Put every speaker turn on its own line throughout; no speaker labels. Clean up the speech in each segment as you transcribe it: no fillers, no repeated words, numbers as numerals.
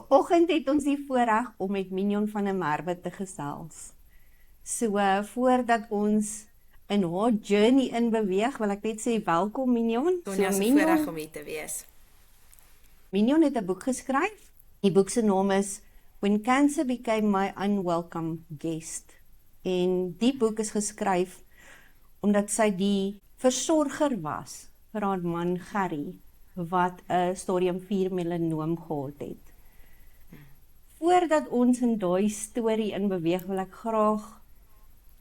Vanoggend het ons die voorreg om met Mignon van der Merwe te gesels. So, voordat ons in haar journey in beweeg, wil ek net sê welkom Mignon.
Sonja, so voorreg om hier te wees.
Mignon het 'n boek geskryf. Die boek se naam is When Cancer Became My Unwelcome Guest. En die boek is geskryf omdat sy die versorger was vir haar man Gerry, wat 'n stadium 4 melanoom gehad het. Voordat ons in daai storie in beweeg, wil ek graag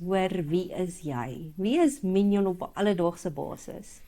hoor, wie is jy? Wie is Mignon op 'n alledaagse basis?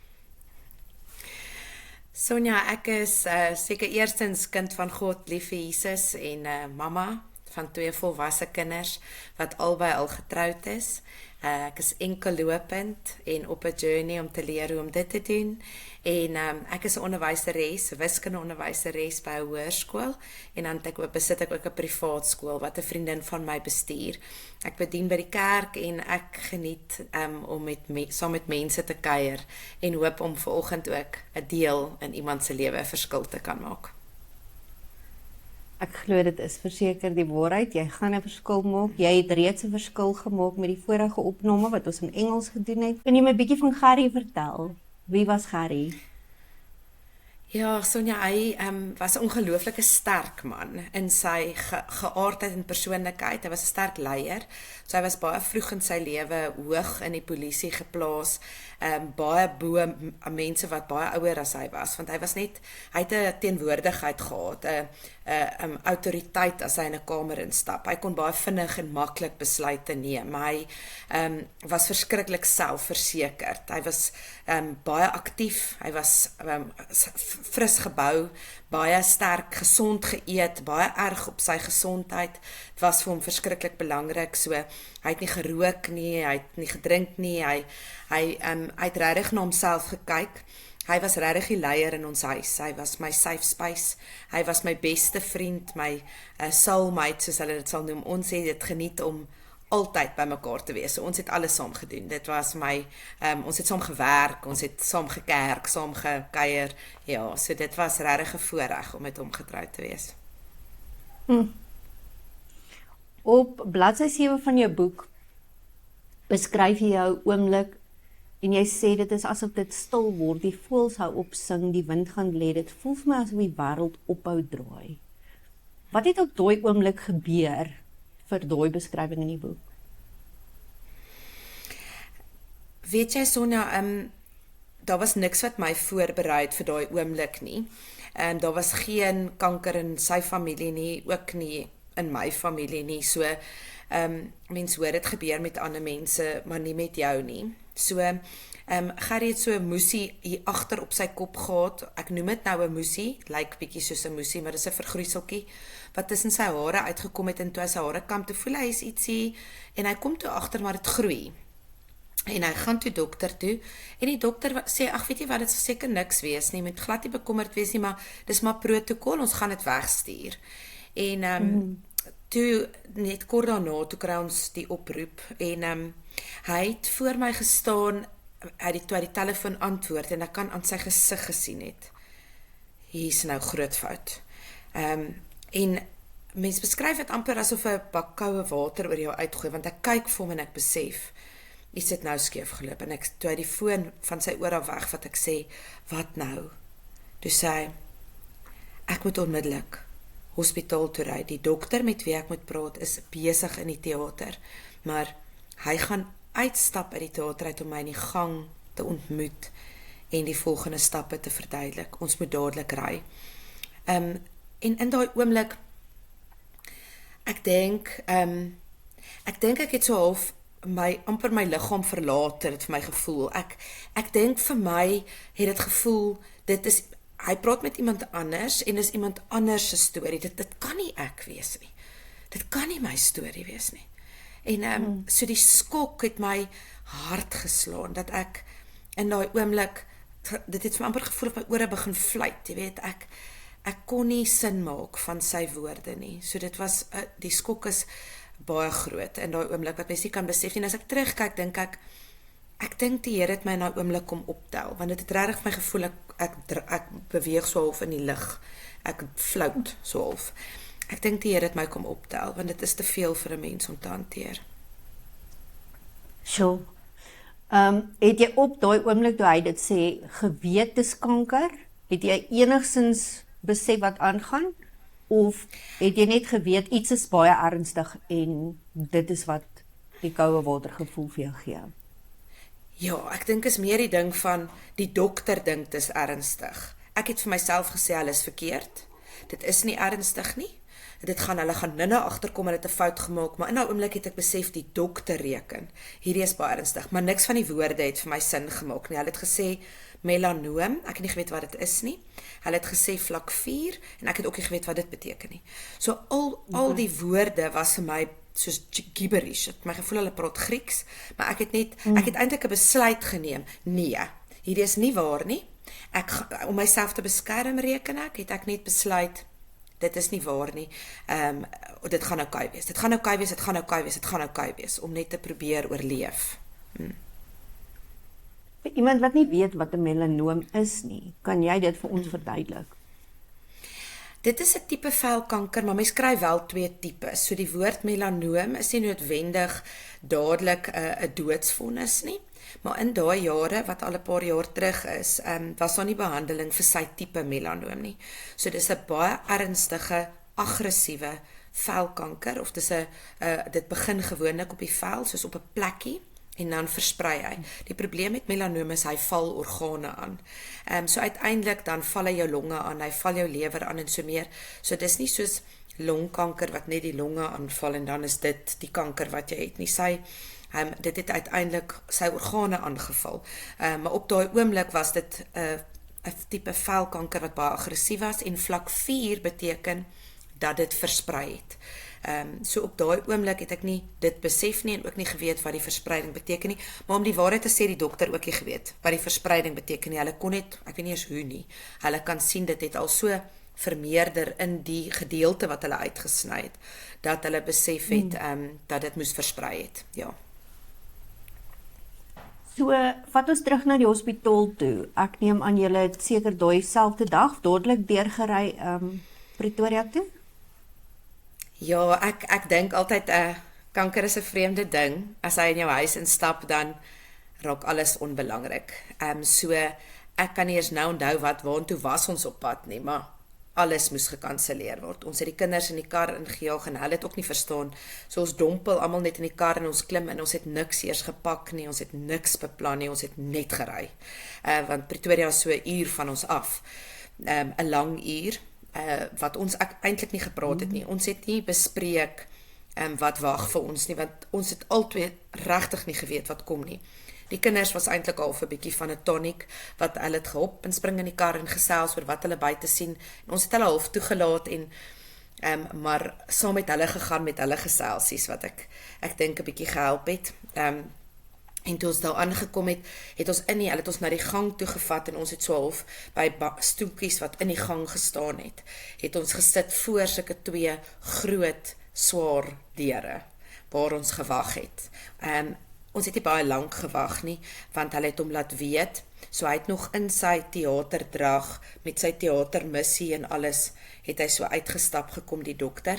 Sonja, ek is seker eerstens kind van God, lief vir Jesus en mamma van 2 volwasse kinders wat albei al getroud is. Ek is enkellopend en op 'n journey om te leer hoe om dit te doen. En ek is 'n onderwyseres, wiskundeonderwyseres by 'n hoërskool en dan besit ek ook 'n privaat skool wat 'n vriendin van my bestuur. Ek bedien by die kerk en ek geniet om saam met mense te kuier en hoop om vanoggend ook 'n deel in iemand se lewe 'n verskil te kan maak.
Ek glo dit is verseker die waarheid. Jy gaan 'n verskil maak. Jy het reeds 'n verskil gemaak met die vorige opname wat ons in Engels gedoen het. Kan jy my 'n bietjie van Gerry vertel? Wie was Gerry?
Ja, Sonja, hy was 'n ongelooflike sterk man in sy geaardheid en persoonlikheid. Hy was 'n sterk leier. So hy was baie vroeg in sy lewe hoog in die polisie geplaas, baie bo mense wat baie ouer as hy was, want hy het 'n teenwoordigheid gehad, 'n autoriteit as hy in 'n kamer instap. Hy kon baie vinnig en maklik besluite neem. Hy was verskriklik selfversekerd. Hy was baie aktief. Hy was fris gebou, baie sterk, gesond geëet, baie erg op sy gesondheid. Dit was vir hom verskriklik belangrik. So hy het nie gerook nie, hy het nie gedrink nie. Hy het regtig na homself gekyk. Hy was regtig die leier in ons huis. Hy was my safe space. Hy was my beste vriend, my soulmate soos hulle dit sal noem. Ons het dit geniet om altyd by mekaar te wees. So, ons het alles saam gedoen. Dit was ons het saam gewerk, ons het saam gekerk, saam gekuier. Ja, so dit was regtig 'n voorreg om met hom getroud te wees.
Op bladsy 7 van jou boek beskryf jy jou oomblik en jy sê dit is asof dit stil word, die voëls hou op sing, die wind gaan lê, dit voel vir my asof die wêreld ophou draai. Wat het op daai oomblik gebeur vir daai beskrywing in die boek?
Weet jy, Sonja, daar was niks wat my voorberei het vir daai oomblik nie. Daar was geen kanker in sy familie nie, ook nie in my familie nie. So, mens hoor dit gebeur met ander mense, maar nie met jou nie. So, Gerry het so 'n moesie hier agter op sy kop gehad. Ek noem dit nou 'n moesie, lyk bietjie soos 'n moesie, maar dis 'n vergroeiseltjie wat tussen sy hare uitgekom het en toe hy sy hare kam, toe voel hy is ietsie en hy kom toe agter maar dit groei. En hy gaan toe dokter toe en die dokter sê, ag weet jy wat, dit sal seker niks wees nie, met glad nie bekommerd wees nie, maar dis maar protokol, ons gaan dit wegstuur. En toe net kort daarna toe kry ons die oproep en hy het voor my gestaan, hy die telefoon antwoord en ek kan aan sy gesig gesien het, hier is nou groot fout. En mens beskryf dit amper asof 'n bak koue water oor jou uitgooi, want ek kyk vir hom en ek besef, iets het nou skeef geloop en toe hy die foon van sy oor af weg wat ek sê, wat nou? Toe sê hy, ek moet onmiddellik hospitaal toe ry. Die dokter met wie ek moet praat is besig in die teater, maar hy gaan uitstap uit die teater uit om my in die gang te ontmoet en die volgende stappe te verduidelik. Ons moet dadelik ry. En in daai oomblik, ek dink ek het so half amper my liggaam verlaat, het vir my gevoel. Ek dink vir my het dit gevoel, hy praat met iemand anders en is iemand anders se storie. Dit kan nie ek wees nie. Dit kan nie my storie wees nie. En so die skok het my hart geslaan, dat ek in daai oomblik, dit het vir my amper gevoel of my ore begin fluit, jy weet, ek kon nie sin maak van sy woorde nie. So dit was, die skok is baie groot in daai oomblik, wat mens nie kan besef nie. En as ek terugkyk, dink ek dink die Here het my in daai oomblik kom optel, want dit het regtig my gevoel, ek beweeg so half in die lug, ek float so half. Ek dink die Here het my kom optel, want dit is te veel vir 'n mens om te hanteer.
Sjoe. Het jy op daai oomblik toe hy dit sê, geweet dis kanker? Het jy enigsins besef wat aangaan? Of het jy net geweet iets is baie ernstig en dit is wat die koue water gevoel vir jou gee?
Ja, ek dink is meer die ding van die dokter dink dis ernstig. Ek het vir myself gesê hulle is verkeerd. Dit is nie ernstig nie. Hulle gaan nou agterkom, hulle het 'n fout gemaak, maar in daai oomblik het ek besef die dokter reken. Hierdie is baie ernstig, maar niks van die woorde het vir my sin gemaak nie. Hulle het gesê melanoom, ek het nie geweet wat dit is nie. Hulle het gesê vlak 4 en ek het ook nie geweet wat dit beteken nie. So al die woorde was vir my soos gibberish. Het my gevoel hulle praat Grieks, maar ek het eintlik 'n besluit geneem. Nee, hierdie is nie waar nie. Om myself te beskerm reken het ek net besluit dit is nie waar nie. Dit gaan oukei wees. Dit gaan oukei wees, dit gaan oukei wees, dit gaan oukei wees om net te probeer oorleef.
Vir iemand wat nie weet wat 'n melanoom is nie, kan jy dit vir ons verduidelik?
Dit is 'n tipe velkanker, maar mens kry wel 2 tipes. So die woord melanoom is nie noodwendig dadelik 'n doodsvonnis nie, maar in daai jare wat al 'n paar jaar terug is, was daar nie behandeling vir sy tipe melanoom nie. So dis 'n baie ernstige, aggressiewe velkanker of dit begin gewoonlik op die vel, soos op 'n plekkie. En dan versprei hy. Die probleem met melanoom is hy val organe aan. So uiteindelik dan val hy jou longe aan, hy val jou lewer aan en so meer. So dis nie soos longkanker wat net die longe aanval en dan is dit die kanker wat jy het nie. Dit het uiteindelik sy organe aangeval. Maar op daai oomblik was dit 'n tipe velkanker wat baie aggressief was en vlak 4 beteken dat dit versprei het. So op daai oomblik het ek nie dit besef nie en ook nie geweet wat die verspreiding beteken nie, maar om die waarheid te sê, die dokter ook nie geweet wat die verspreiding beteken nie. Hulle kon net, ek weet nie eens hoe nie, hulle kan sien dit het al so vermeerder in die gedeelte wat hulle uitgesny het, dat hulle besef het dat dit moes versprei het, ja.
So, vat ons terug na die hospitaal toe. Ek neem aan julle het seker daai selfde dag dadelik deurgery Pretoria toe?
Ja, ek dink altyd kanker is 'n vreemde ding. As hy in jou huis instap, dan raak alles onbelangrik. So ek kan nie eens nou onthou waantoe was ons op pad nie, maar alles moes gekanselleer word. Ons het die kinders in die kar ingejaag en hulle het ook nie verstaan. So ons dompel almal net in die kar en ons klim en ons het niks eers gepak nie, ons het niks beplan nie, ons het net gery. Want Pretoria is so 'n uur van ons af. 'n lang uur. Wat ons eintlik nie gepraat het nie. Ons het nie bespreek wat wag vir ons nie, want ons het albei regtig nie geweet wat kom nie. Die kinders was eintlik al 'n bietjie van 'n tonic, wat hulle het gehop en spring in die kar en gesels oor wat hulle buite sien. En ons het hulle half toegelaat maar saam met hulle gegaan met hulle geselsies wat ek dink 'n bietjie gehelp het. En toe ons daar aangekom het, hulle het ons na die gang toe gevat en ons het so half by stoeltjies wat in die gang gestaan het ons gesit voor sulke 2 groot, swaar deure waar ons gewag het. Ons het nie baie lank gewag nie, want hulle het hom laat weet. So hy het nog in sy teaterdrag met sy teatermissie en alles, het hy so uitgestap gekom, die dokter.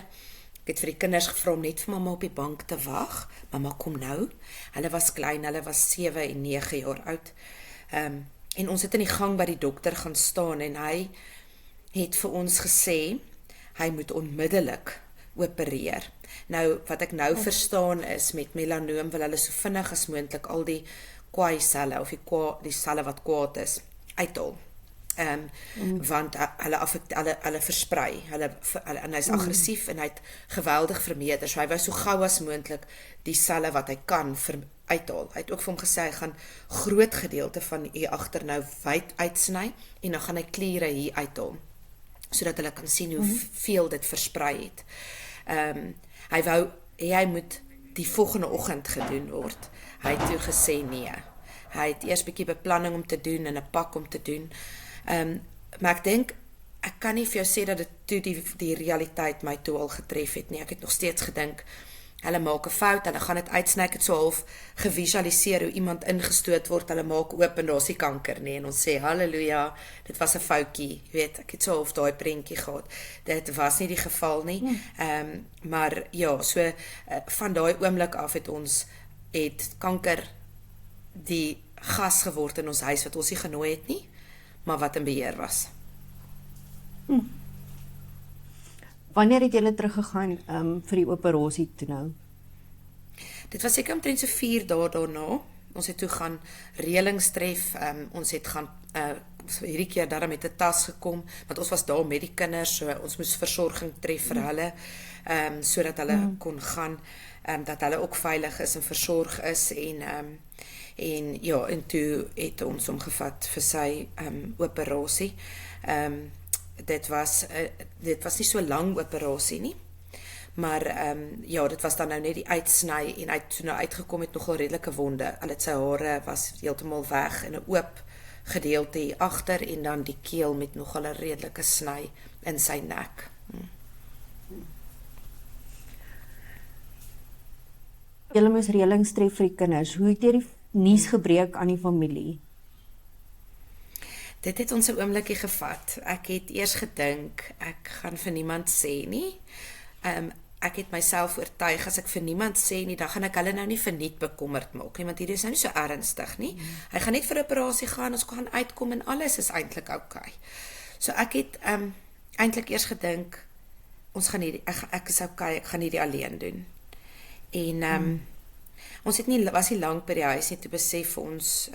Ek het vir die kinders gevra om net vir mamma op die bank te wag. Mamma, kom nou. Hulle was klein, hulle was 7 en 9 jaar oud. En ons het in die gang by die dokter gaan staan en hy het vir ons gesê, hy moet onmiddellik opereer. Nou, wat ek nou verstaan is, met melanoom wil hulle so vinnig as moontlik al die kwaai selle, of die selle wat kwaad is, uithaal. Want hulle versprei, en hy is aggressief en hy het geweldig vermeerder, so hy wou so gou as moontlik die selle wat hy kan uithaal. Hy het ook vir hom gesê, hy gaan groot gedeelte van hier agter nou wyd uitsny, en dan gaan hy kliere hier uithaal, sodat hulle kan sien hoe veel dit versprei het. Hy moet die volgende oggend gedoen word. Hy het toe gesê nee. Hy het eers 'n bietjie beplanning om te doen en 'n pak om te doen. Maar ek dink, ek kan nie vir jou sê dat dit toe die realiteit my toe al getref het nie. Ek het nog steeds gedink, Hulle maak 'n fout, hulle gaan dit uitsny, ek het so half gevisualiseer hoe iemand ingestoot word, hulle maak oop en daar's die kanker nie en ons sê haleluja, dit was 'n foutjie, jy weet, ek het so half daai prentjie gehad. Dit was nie die geval nie. Maar ja, so van daai oomblik af het kanker die gas geword in ons huis wat ons nie genooi het nie, maar wat in beheer was.
Wanneer het julle teruggegaan vir die operasie toe nou?
Dit was seker omtrent so 4 dae daarna. Ons het toe gaan reëlings tref, ons het gaan hierdie keer daarmee met 'n tas gekom, want ons was daar met die kinders, so ons moes versorging tref vir hulle, sodat hulle kon gaan, dat hulle ook veilig is en versorg is en ja, en toe het ons hom gevat vir sy operasie. Dit was nie so lang operasie nie, maar ja, dit was dan nou net die uitsny en hy het toe nou uitgekom het nogal redelike wonde. Al het sy hare was heeltemal weg in 'n oop gedeelte hier agter en dan die keel met nogal 'n redelike sny in sy nek.
Julle moes reëlings tref vir die kinders. Hoe het jy die nuus gebreek aan die familie?
Dit het ons 'n oombliekie gevat. Ek het eers gedink ek gaan vir niemand sê nie. Ek het myself oortuig as ek vir niemand sê nie, dan gaan ek hulle nou nie verniet bekommerd maak nie, want hierdie is nou nie so ernstig nie. Hy gaan net vir 'n operasie gaan, ons gaan uitkom en alles is eintlik oukei. So ek het eintlik eers gedink ons gaan hierdie ek is oukei, ek gaan hierdie alleen doen. En ons was nie lank by die huis nie, toe besef ons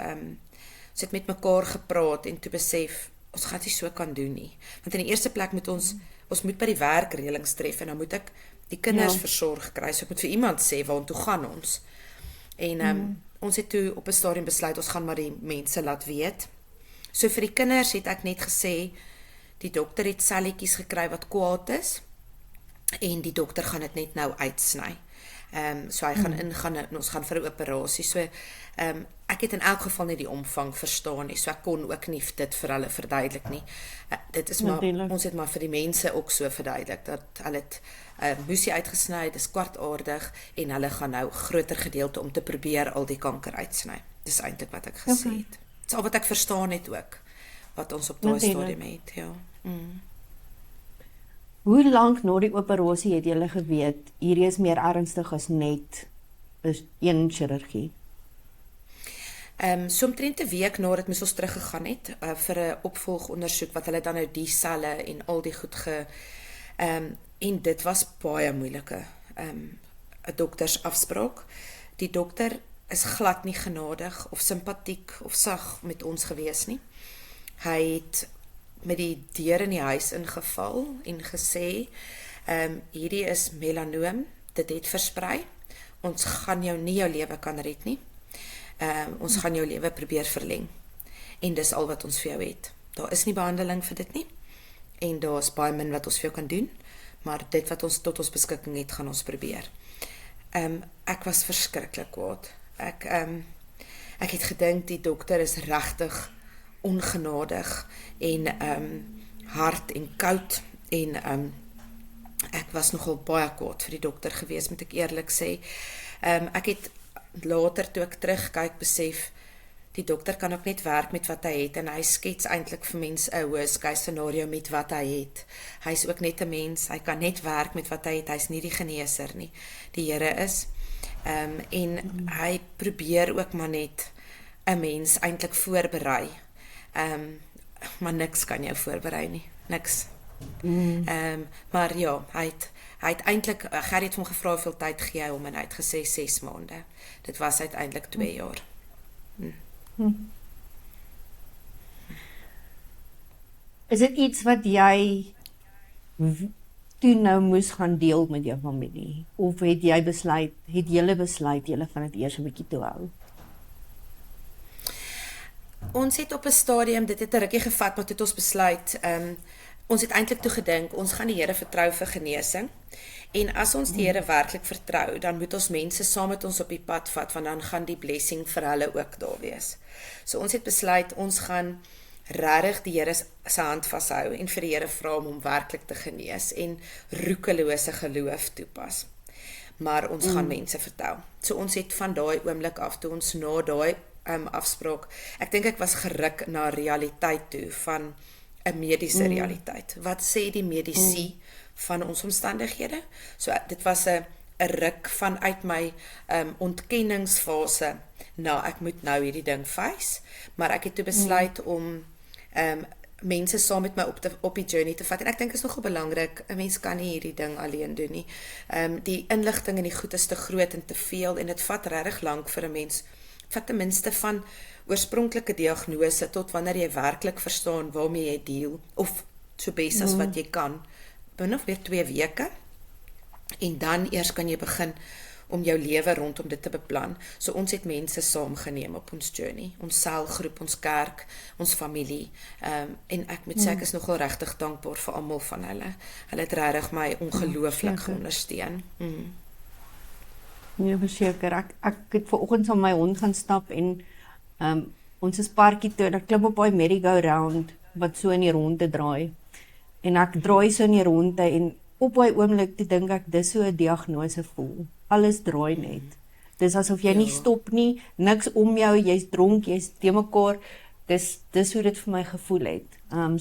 het met mekaar gepraat en toe besef ons gaan dit nie so kan doen nie. Want in die eerste plek moet ons moet by die werk reëlings tref en dan moet ek die kinders versorg kry. So ek moet vir iemand sê waartoe gaan ons. En ons het toe op 'n stadium besluit ons gaan maar die mense laat weet. So vir die kinders het ek net gesê die dokter het selletjies gekry wat kwaad is en die dokter gaan dit net nou uitsny. So hy gaan ingaan en ons gaan vir 'n operasie. So ek het in elk geval nie die omvang verstaan nie. So ek kon ook nie dit vir hulle verduidelik nie. Dit is maar ons het maar vir die mense ook so verduidelik dat hulle het moesie uitgesny, dis kwartaardig en hulle gaan nou groter gedeelte om te probeer al die kanker uitsny. Dis eintlik wat ek gesê het. Dis al wat ek verstaan het ook wat ons op daai stadium het, ja.
Hoe lank na die operasie het julle geweet hierdie is meer ernstig as net een chirurgie?
So omtrent 'n week nadat moes ons teruggegaan het vir 'n opvolgondersoek wat hulle dan nou die selle en al die goed en dit was baie moeilike 'n doktersafspraak. Die dokter is glad nie genadig of simpatiek of sag met ons gewees nie. Hy het met die deur in die huis ingeval en gesê hierdie is melanoom, dit het versprei. Ons gaan jou nie jou lewe kan red nie. Ons gaan jou lewe probeer verleng. En dis al wat ons vir jou het. Daar is nie behandeling vir dit nie. En daar is baie min wat ons vir jou kan doen, maar dit wat ons tot ons beskikking het, gaan ons probeer. Ek was verskriklik kwaad. Ek het gedink die dokter is regtig ongenadig en hard en koud en ek was nogal baie kwaad vir die dokter gewees, moet ek eerlik sê. Ek het later toe ek terugkyk besef die dokter kan ook net werk met wat hy het en hy skets eintlik vir mense 'n worst case scenario met wat hy het. Hy's ook net 'n mens, hy kan net werk met wat hy het. Hy's nie die geneeser nie. Die Here is en hy probeer ook maar net 'n mens eintlik voorberei. Maar niks kan jou voorberei nie. Niks. Maar ja, hy het eintlik Gerrie het hom gevra hoeveel tyd gee hy hom en hy het gesê 6 maande. Dit was uiteindelik 2 jaar.
Is dit iets wat jy toe nou moes gaan deel met jou familie? Of het julle besluit julle gaan dit eers 'n bietjie toe hou?
Ons het op 'n stadium, dit het 'n rukkie gevat, maar toe het ons besluit, ons het eintlik toe gedink, ons gaan die Here vertrou vir genesing. En as ons die Here werklik vertrou, dan moet ons mense saam met ons op die pad vat, want dan gaan die blessing vir hulle ook daar wees. So ons het besluit, ons gaan regtig die Here se hand vashou en vir die Here vra om hom werklik te genees en roekelose geloof toepas. maar ons gaan mense vertel. So ons het van daai oomblik af toe ons na daai afspraak, ek dink ek was geruk na realiteit toe van 'n mediese realiteit. Wat sê die medici van ons omstandighede? So dit was 'n ruk vanuit my ontkenningsfase na ek moet nou hierdie ding face, maar ek het toe besluit om mense saam met my op die journey te vat, en ek dink is nogal belangrik, 'n mens kan nie hierdie ding alleen doen nie. Die inligting en die goed is te groot en te veel, en dit vat regtig lank vir 'n mens, vat ten minste van oorspronklike diagnose tot wanneer jy werklik verstaan waarmee jy deel, of so bes as wat jy kan, binne weer 2 weke, en dan eers kan jy begin om jou lewe rondom dit te beplan. So ons het mense saamgeneem op ons journey, ons selgroep, ons kerk, ons familie, en ek moet sê ek is nogal regtig dankbaar vir almal van hulle. Hulle het regtig my ongelooflik geondersteun.
Ja, verseker. Ek het vanoggend saam met my hond gaan stap en ons is parkie toe, en ek klim op daai merry-go-round wat so in die ronde draai. En ek draai so in die ronde, en op daai oomblik toe dink ek dis so 'n diagnose voel. Alles draai net. Dis asof jy nie stop nie, niks om jou, jy's dronk, jy's te mekaar. Dis hoe dit vir my gevoel het. 'n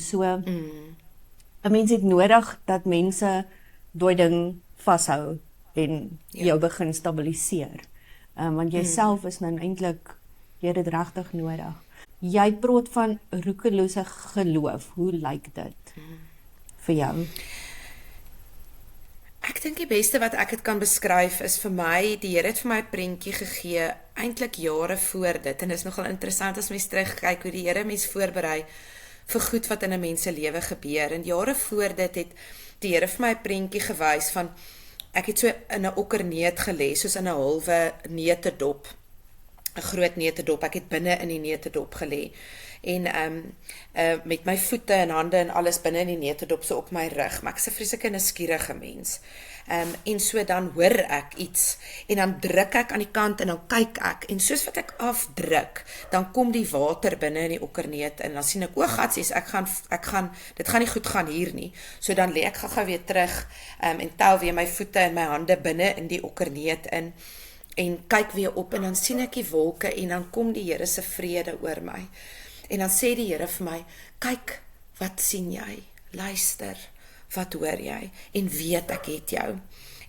mens het nodig dat mense daai ding vashou en jou begin stabiliseer. Want jouself is nou eintlik, jy het dit regtig nodig. Jy praat van roekelose geloof. Hoe lyk dit vir jou?
Ek dink die beste wat ek het kan beskryf is vir my, die Here het vir my 'n prentjie gegee, eintlik jare voor dit, en dit is nogal interessant as mens terugkyk hoe die Here mens voorberei vir goed wat in 'n mens se lewe gebeur, en jare voor dit het die Here vir my 'n prentjie gewys van, ek het so in 'n okkerneet gelê, soos in 'n halwe neutedop, 'n groot neutedop, ek het binne in die neutedop gelê, en met my voete en hande en alles binne in die neutedop so op my rug, maar ek is 'n vreeslike nuuskierige mens. En so dan hoor ek iets, en dan druk ek aan die kant, en dan kyk ek, en soos wat ek afdruk, dan kom die water binne in die okkerneet, en dan sien ek, o gatsies, dit gaan nie goed gaan hier nie, so dan lê ek gou weer terug, en tel weer my voete en my hande binne in die okkerneet in, en kyk weer op, en dan sien ek die wolke, en dan kom die Here se vrede oor my, en dan sê die Here vir my, kyk, wat sien jy? Luister, wat hoor jy? En weet ek het jou.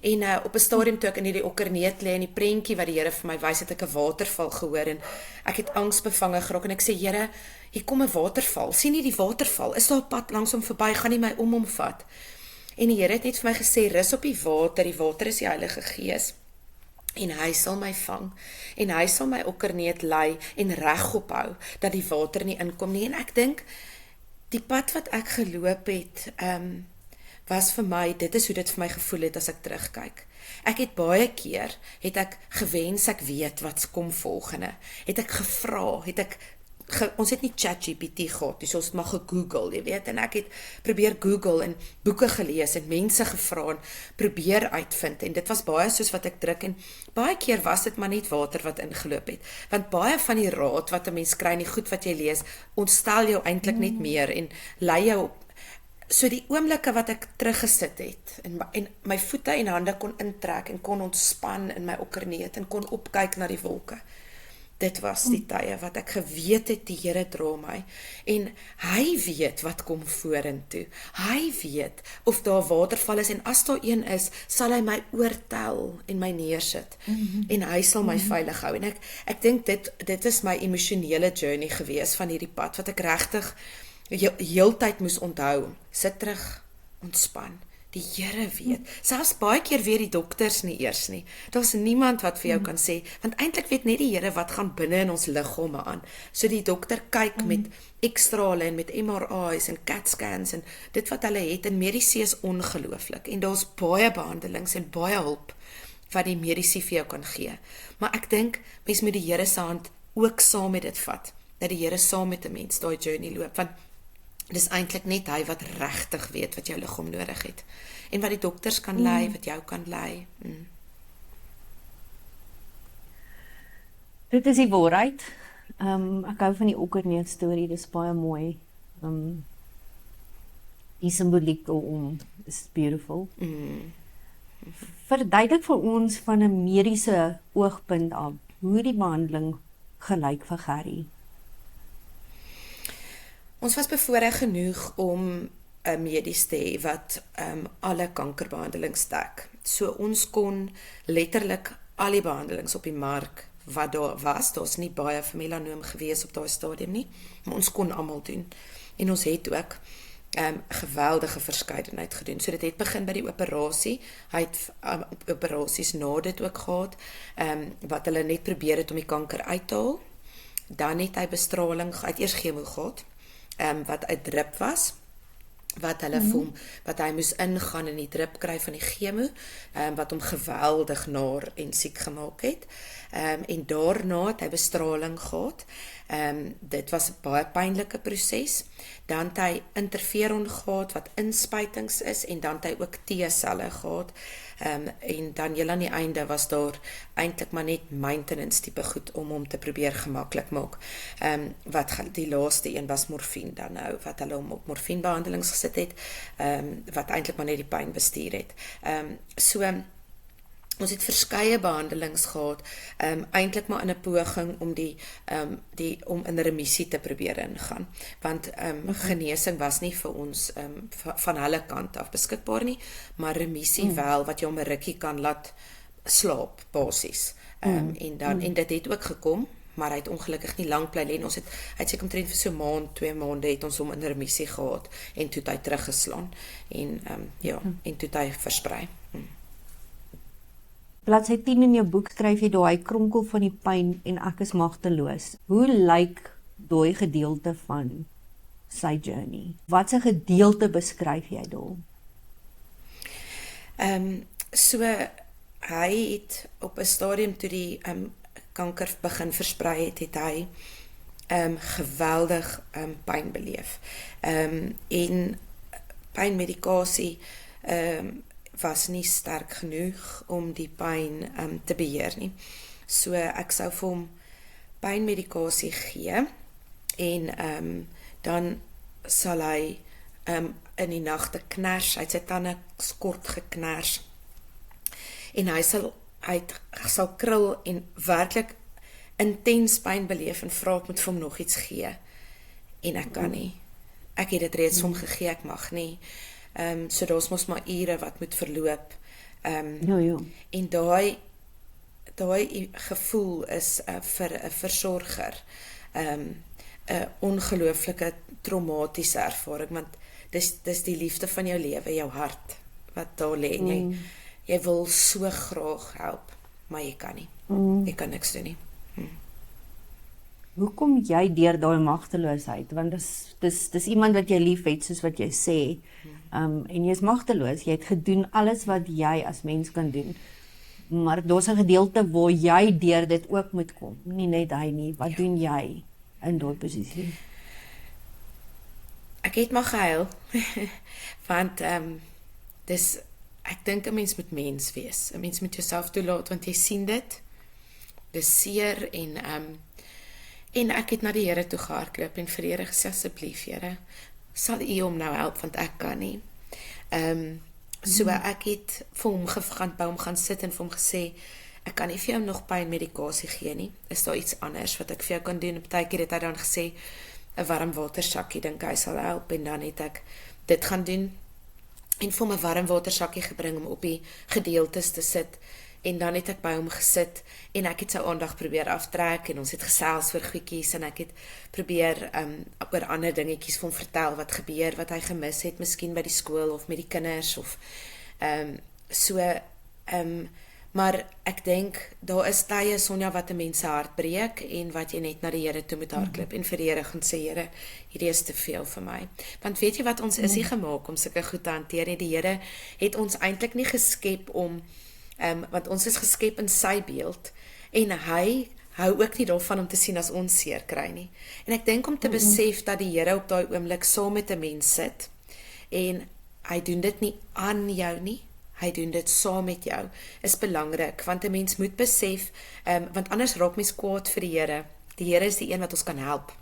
En op 'n stadium toe ek in hierdie okkerneet lê, en die prentjie wat die Here vir my wys, het ek 'n waterval gehoor, en ek het angsbevange geraak, en ek sê, Here, hier kom 'n waterval, sien jy die waterval? Is daar 'n pad langs hom verby? Gaan nie my om hom vat? En die Here het net vir my gesê, rus op die water is die Heilige Gees, en hy sal my vang, en hy sal my okkerneet lei, en regop hou, dat die water nie inkom nie, en ek dink, die pad wat ek geloop het, was vir my, dit is hoe dit vir my gevoel het as ek terugkyk. Ek het baie keer, het ek gewens ek weet wat kom volgende, het ek gevra, ons het nie ChatGPT gehad, dus ons het maar gegoogel, jy weet, en ek het probeer Google en boeke gelees en mense gevra en probeer uitvind, en dit was baie soos wat ek druk, en baie keer was dit maar net water wat ingeloop het, want baie van die raad wat 'n mens kry en die goed wat jy lees, ontstel jou eintlik net meer en lei jou op. So die oomblikke wat ek teruggesit het, en my voete en hande kon intrek en kon ontspan in my okkerneet en kon opkyk na die wolke, dit was die tye wat ek geweet het, die Here dra my, en hy weet wat kom vorentoe, hy weet of daar waterval is, en as daar een is, sal hy my oortel en my neersit, en hy sal my veilig hou, en ek dink dit is my emosionele journey gewees van hierdie pad, wat ek regtig heeltyd moes onthou, sit terug, ontspan, die Here weet, selfs baie keer weet die dokters nie eers nie, daar's niemand wat vir jou kan sê, want eintlik weet net die Here wat gaan binne in ons liggame aan, so die dokter kyk met X-strale en met MRI's en CAT scans en dit wat hulle het, en mediese is ongelooflik, en daar's baie behandelings en baie hulp, wat die mediese vir jou kan gee, maar ek dink, mens moet die Here se hand ook saam met dit vat, dat die Here saam met 'n mens daai journey loop, want dis eintlik net hy wat regtig weet wat jou liggaam nodig het. En wat die dokters kan lei, wat jou kan lei.
Dit is die waarheid. Ek hou van die okkerneet storie, dis baie mooi. Die simboliek om is beautiful. Verduidelik vir ons van 'n mediese oogpunt af hoe die behandeling gelyk vir Gerrie.
Ons was bevoorreg genoeg om 'n medies te hê wat alle kankerbehandelings dek. So ons kon letterlik al die behandelings op die mark wat daar was, daar's nie baie vir melanoom gewees op daai stadium nie, maar ons kon almal doen. En ons het ook geweldige verskeidenheid gedoen. So dit het begin by die operasie. Hy het operasies na dit ook gehad, wat hulle net probeer het om die kanker uit te haal. Dan het hy bestraling, hy het eers chemo gehad, wat 'n drip was, wat hulle wat hy moes ingaan in die drip kry van die chemo, wat hom geweldig naar en siek gemaak het. En daarna het hy bestraling gehad. Dit was 'n baie pynlike proses. Dan het hy interferon gehad wat inspuitings is en dan het hy ook T-selle gehad. En dan heel aan die einde was daar eintlik maar net maintenance tipe goed om hom te probeer gemaklik maak. Wat die laaste een was morfine dan nou, wat hulle hom op morfinebehandelings gesit het, wat eintlik maar net die pyn bestuur het. Ons het verskeie behandelings gehad, eintlik maar in 'n poging om om in remissie te probeer ingaan, want genesing was nie vir ons van hulle kant af beskikbaar nie, maar remissie wel, wat jy om 'n rukkie kan laat slaap basies. En dit het ook gekom, maar hy het ongelukkig nie lank bly lê. Hy het seker omtrent vir so 'n maand, 2 maande het ons hom in remissie gehad en toe het hy teruggeslaan en en toe het hy versprei.
Bladsy 10 in jou boek skryf jy daai kronkel van die pyn en ek is magteloos. Hoe lyk daai gedeelte van sy journey? Watse gedeelte beskryf jy daar?
So hy het op 'n stadium toe die kanker begin versprei het hy geweldig pyn beleef. En pynmedikasie was nie sterk genoeg om die pyn te beheer nie. So ek sou vir hom pynmedikasie gee en dan sal hy in die nagte kners, hy het sy tande kort gekners en hy sal krul en werklik intens pyn beleef en vra ek moet vir hom nog iets gee en ek kan nie. Ek het dit reeds vir hom gegee, ek mag nie. So daar's mos maar ure wat moet verloop. En daai gevoel is vir 'n versorger 'n ongelooflike traumatiese ervaring, want dis die liefde van jou lewe, jou hart wat daar lê en jy wil so graag help, maar jy kan nie. Jy kan niks doen nie.
Hoe kom jy deur daai magteloosheid? Want dis iemand wat jy liefhet, soos wat jy sê. En jy is magteloos. Jy het gedoen alles wat jy as mens kan doen. Maar daar's 'n gedeelte waar jy deur dit ook moet kom. Nie net hy nie. Wat doen jy in daai posisie?
Ek het maar gehuil. Want ek dink 'n mens moet mens wees. 'n Mens moet jouself toelaat want jy sien dit. Dis seer en ek het na die Here toe gehardloop en vir die Here gesê, asseblief Here, sal U hom nou help want ek kan nie. So ek het vir hom gaan sit en vir hom gesê, ek kan nie vir jou nog pynmedikasie gee nie. Is daar iets anders wat ek vir jou kan doen? En partykeer het hy dan gesê 'n warm watersakkie, dink hy sal help, en dan het ek dit gaan doen en vir hom 'n warm watersakkie gebring om op die gedeeltes te sit. En dan het ek by hom gesit en ek het sy aandag probeer aftrek en ons het gesels oor goedjies en ek het probeer oor ander dingetjies vir hom vertel wat gebeur, wat hy gemis het, miskien by die skool of met die kinders of maar ek dink daar is tye, Sonja, wat 'n mens se hart breek en wat jy net na die Here toe moet hardloop en vir die Here gaan sê, Here, hierdie is te veel vir my. Want weet jy wat, ons is nie gemaak om sulke goed te hanteer nie. Die Here het ons eintlik nie geskep om want ons is geskep in sy beeld en hy hou ook nie daarvan om te sien as ons seer kry nie. En ek dink om te besef dat die Here op daai oomblik saam met 'n mens sit en hy doen dit nie aan jou nie, hy doen dit saam met jou, is belangrik, want 'n mens moet besef, want anders raak mens kwaad vir die Here. Die Here is die een wat ons kan help.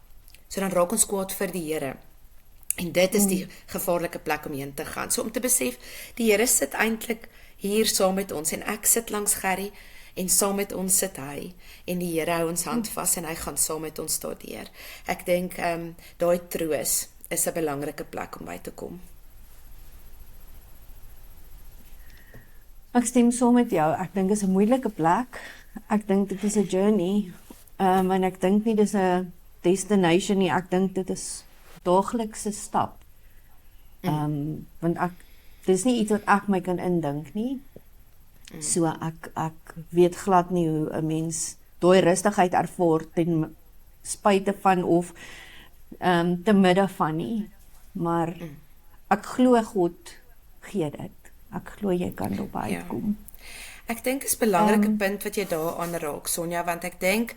So dan raak ons kwaad vir die Here. En dit is die gevaarlike plek om heen te gaan. So om te besef, die Here sit eintlik hier saam met ons en ek sit langs Gerry en saam met ons sit hy en die Here hou ons hand vas en hy gaan saam met ons daardeur. Ek dink daai troos is 'n belangrike plek om by te kom.
Ek stem saam met jou. Ek dink dit is 'n moeilike plek. Ek dink dit is 'n journey. En ek dink nie dis 'n destination nie. Ek dink dit is daaglikse stap. Want dis nie iets wat ek my kan indink nie. So ek weet glad nie hoe 'n mens daai rustigheid ervaar ten spyte van of te midde van nie. Maar ek glo God gee dit. Ek glo jy kan daarby uitkom.
Ek dink is 'n belangrike punt wat jy daar aanraak, Sonja, want ek dink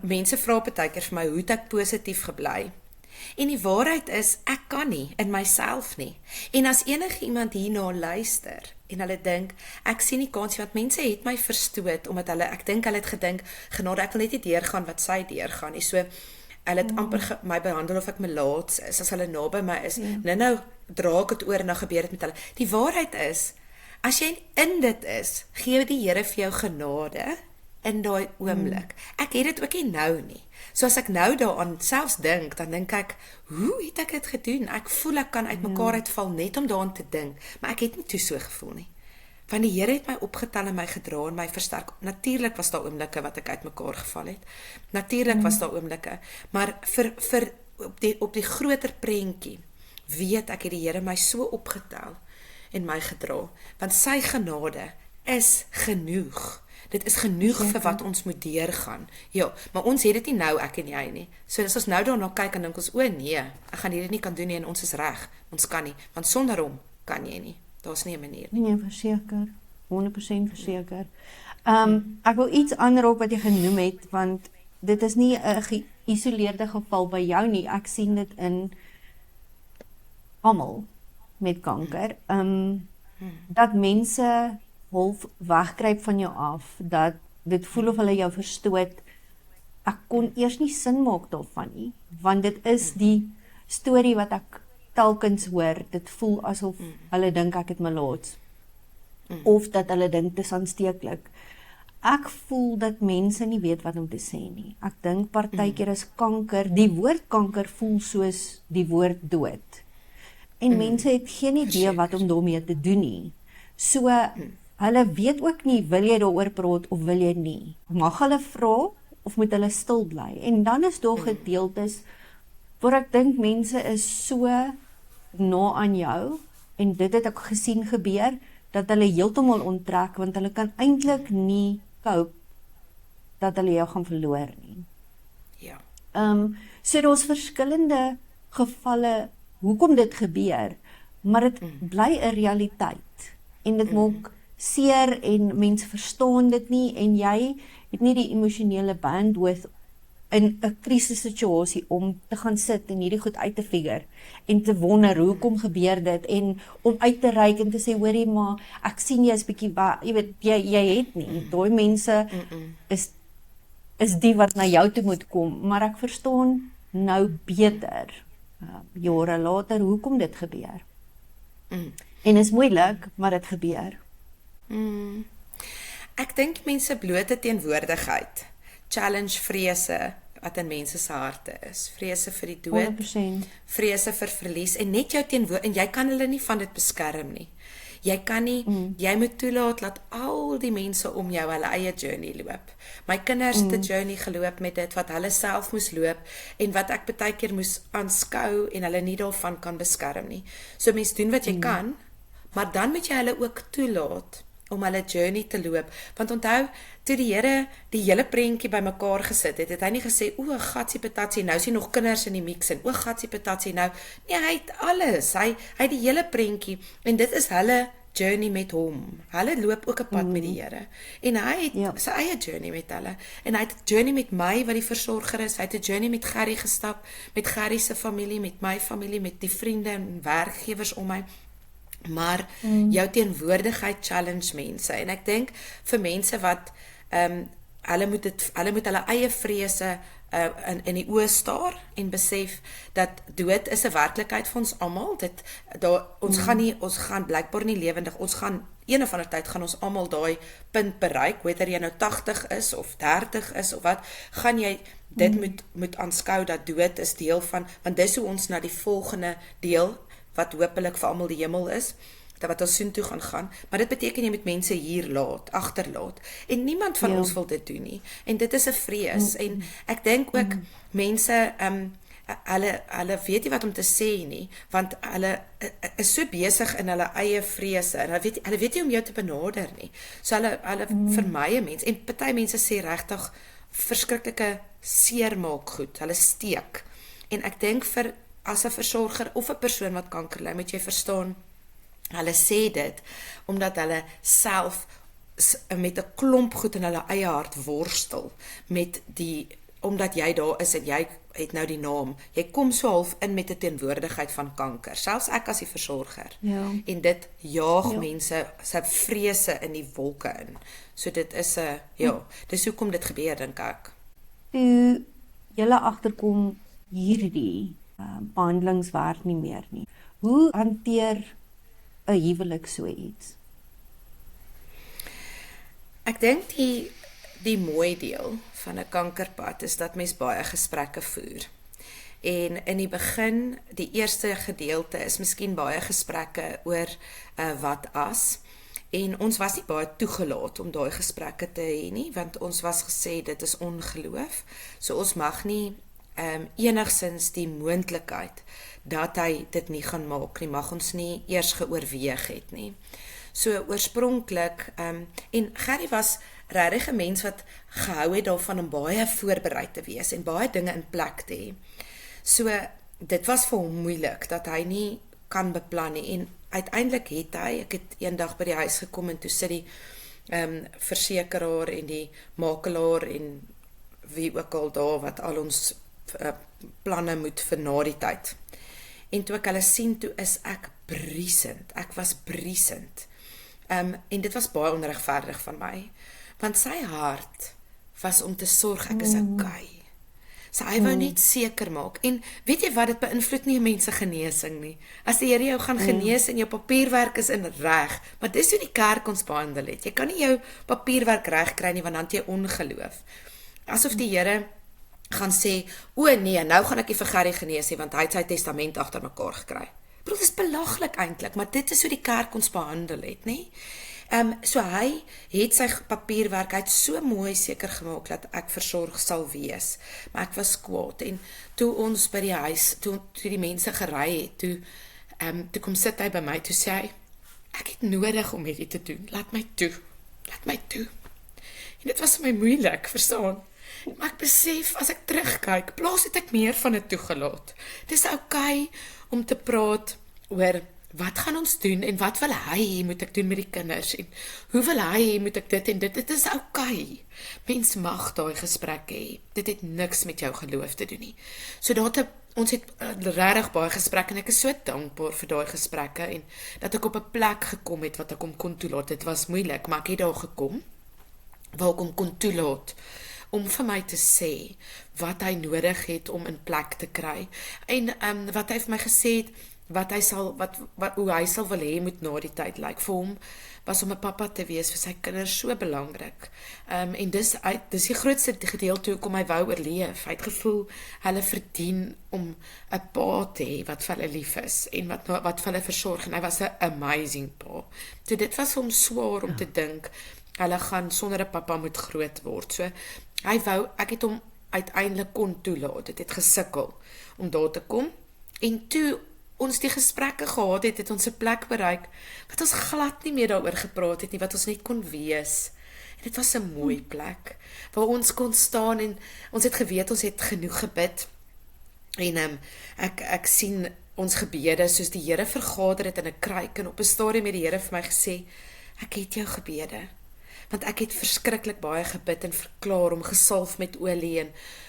mense vra partykeer vir my hoe het ek positief gebly? En die waarheid is, ek kan nie in myself nie. En as enige iemand hierna luister en hulle dink, ek sien nie kans nie, want mense het my verstoot omdat ek dink hulle het gedink, genade, ek wil net nie deurgaan wat sy deurgaan nie. So hulle het amper my behandel of ek melaats is, as hulle naby my is. Nou dra ek dit oor en dan gebeur dit met hulle. Die waarheid is, as jy in dit is, gee die Here vir jou genade in daai oomblik. Ek het dit ook nie nou nie. So as ek nou daaraan selfs dink, dan dink ek, hoe het ek dit gedoen? Ek voel ek kan uit mekaar uitval net om daaraan te dink, maar ek het nie toe so gevoel nie. Want die Here het my opgetel en my gedra en my versterk. Natuurlik was daar oomblikke wat ek uit mekaar geval het. Natuurlik was daar oomblikke, maar vir op die groter prentjie weet ek het die Here my so opgetel en my gedra, want sy genade is genoeg. Dit is genoeg vir wat ons moet deurgaan. Ja, maar ons het dit nie nou, ek en jy nie. So as ons nou daarna kyk en dink ons, o nee, ek gaan hierdie nie kan doen nie en ons is reg. Ons kan nie, want sonder hom kan jy nie. Daar's nie 'n manier nie.
Nee, verseker. 100% verseker. Ek wil iets aanraak wat jy genoem het, want dit is nie 'n geïsoleerde geval by jou nie. Ek sien dit in almal met kanker. Dat mense half wegkruip van jou af, dat dit voel of hulle jou verstoot. Ek kon eers nie sin maak daarvan nie, want dit is die storie wat ek telkens hoor. Dit voel asof hulle dink ek het melaats, of dat hulle dink dit is aansteeklik. Ek voel dat mense nie weet wat om te sê nie. Ek dink partykeer is kanker, die woord kanker voel soos die woord dood. En mense het geen idee wat om daarmee te doen nie. So, hulle weet ook nie, wil jy daaroor praat of wil jy nie. Mag hulle vra of moet hulle stil bly? En dan is daar gedeeltes waar ek dink mense is so na aan jou, en dit het ek gesien gebeur, dat hulle heeltemal onttrek, want hulle kan eintlik nie cope dat hulle jou gaan verloor nie.
Ja.
So daar's verskillende gevalle hoekom dit gebeur, maar dit bly 'n realiteit. En dit maak seer en mense verstaan dit nie, en jy het nie die emosionele bandwidth in 'n krisissituasie om te gaan sit en hierdie goed uit te figure en te wonder hoekom gebeur dit, en om uit te reik en te sê, hoorie, maar ek sien jy is bietjie, jy weet, jy het nie. Daai mense is die wat na jou toe moet kom, maar ek verstaan nou beter, jare later, hoekom dit gebeur. En is moeilik, maar dit gebeur.
Ek dink mense blote teenwoordigheid challenge vrese wat in mense se harte is. Vrese vir die dood,
100%.
vrese vir verlies, en net jou en jy kan hulle nie van dit beskerm nie. Jy kan nie, jy moet toelaat dat al die mense om jou hulle eie journey loop. My kinders het 'n journey geloop met dit wat hulle self moes loop en wat ek baie keer moes aanskou en hulle nie daarvan kan beskerm nie. So mense doen wat jy kan, maar dan moet jy hulle ook toelaat om hulle journey te loop. Want onthou, toe die Here die hele prentjie bymekaar gesit het, het hy nie gesê, o, gatsie patatsie, nou is hier nog kinders in die mix en o, gatsie patatsie, nou, nee, hy het alles, hy het die hele prentjie, en dit is hulle journey met hom. Hulle loop ook 'n pad met die Here, en hy het sy eie journey met hulle, en hy het 'n journey met my, wat die versorger is, hy het 'n journey met Gerry gestap, met Gerry se familie, met my familie, met die vriende en werkgewers om my, maar jou teenwoordigheid challenge mense, en ek dink vir mense wat hulle moet hulle eie vrese in die oë staar en besef dat dood is 'n werklikheid vir ons almal. Ons gaan blykbaar nie lewendig, ons gaan een of ander tyd gaan ons almal daai punt bereik, whether jy nou 80 is of 30 is of wat, gaan jy dit moet aanskou dat dood is deel van, want dis hoe ons na die volgende deel, wat hopelik vir almal die hemel is, wat ons soontoe gaan, maar dit beteken jy moet mense hier agterlaat, en niemand van ons wil dit doen nie, en dit is 'n vrees, en ek dink ook mense, hulle weet nie wat om te sê nie, want hulle is so besig in hulle eie vrese, en hulle weet nie om jou te benader nie, so hulle vermy mense, en party mense sê regtig verskriklike seermaak goed, hulle steek, en ek dink as 'n versorger, of 'n persoon wat kanker ly, moet jy verstaan, hulle sê dit, omdat hulle self met 'n klomp goed in hulle eie hart worstel, omdat jy daar is, en jy het nou die naam, jy kom so half in met 'n teenwoordigheid van kanker, selfs ek as die versorger, en dit jaag mense se vrese in die wolke in, so dit is dis hoekom dit gebeur, dink ek.
Toe julle agterkom hierdie behandelingswerk nie meer nie, hoe hanteer 'n huwelik so iets?
Ek dink die mooi deel van 'n kankerpad is dat mens baie gesprekke voer. En in die begin, die eerste gedeelte is miskien baie gesprekke oor wat as. En ons was nie baie toegelaat om daai gesprekke te hê nie, want ons was gesê dit is ongeloof. So ons mag nie enigsins die moontlikheid dat hy dit nie gaan maak nie, mag ons nie eers geoorweeg het nie. So oorspronklik, en Gerry was regtig 'n mens wat gehou het daarvan om baie voorbereid te wees en baie dinge in plek te hê. So dit was vir hom moeilik dat hy nie kan beplan nie, en uiteindelik ek het eendag by die huis gekom en toe sit die versekeraar en die makelaar en wie ook al daar wat al ons planne moet vir na die tyd. En toe ek hulle sien, toe is ek briesend. Ek was briesend. En dit was baie onregverdig van my, want sy hart was om te sorg ek is okay. So hy wou net seker maak. En weet jy wat, dit beïnvloed nie mense genesing nie. As die Here jou gaan genees en jou papierwerk is in reg, maar dis hoe die kerk ons behandel het. Jy kan nie jou papierwerk reg kry nie, want dan het jy ongeloof. Asof die Here gaan sê, o nee, nou gaan ek nie vir Gerry genees nie, want hy het sy testament agter mekaar gekry. Bro, dit is belaglik eintlik, maar dit is hoe die kerk ons behandel het, nê? So hy het sy papierwerk, hy het so mooi seker gemaak dat ek versorg sal wees, maar ek was kwaad, en toe ons by die huis, toe die mense gery het, toe kom sit hy by my, toe sê hy, ek het nodig om hierdie te doen, laat my toe, en dit was vir my moeilik, verstaan, maar ek besef, as ek terugkyk, plaas het ek meer van dit toegelaat. Het is okay om te praat oor wat gaan ons doen en wat wil hy moet ek doen met die kinders en hoe wil hy moet ek dit en dit is okay. Mens mag daai gesprekke hê. Dit het niks met jou geloof te doen nie. So ons het regtig baie gesprekke en ek is so dankbaar vir daai gesprekke en dat ek op 'n plek gekom het wat ek hom kon toelaat. Dit was moeilik, maar ek het daar gekom waar ek hom kon toelaat om vir my te sê wat hy nodig het om in plek te kry. En wat hy vir my gesê het, hoe hy sal wil hê moet na die tyd lyk. Vir hom was om 'n pappa te wees vir sy kinders so belangrik. En dis die grootste gedeelte hoekom hy wou oorleef. Hy het gevoel hulle verdien om 'n pa te hê wat vir hulle lief is en wat vir hulle versorg. En hy was 'n amazing pa. So dit was vir hom swaar om te dink hulle gaan sonder 'n pappa moet groot word. So ek het hom uiteindelik kon toelaat. Dit het gesukkel om daar te kom. En toe ons die gesprekke gehad het ons 'n plek bereik wat ons glad nie meer daaroor gepraat het nie, wat ons net kon wees. En dit was 'n mooi plek waar ons kon staan en ons het geweet ons het genoeg gebid. En ek sien ons gebede soos die Here vergader het in 'n kruik en op 'n stadium het die Here vir my gesê, ek het jou gebede. Want ek het verskriklik baie gebid en verklaar om gesalf met olie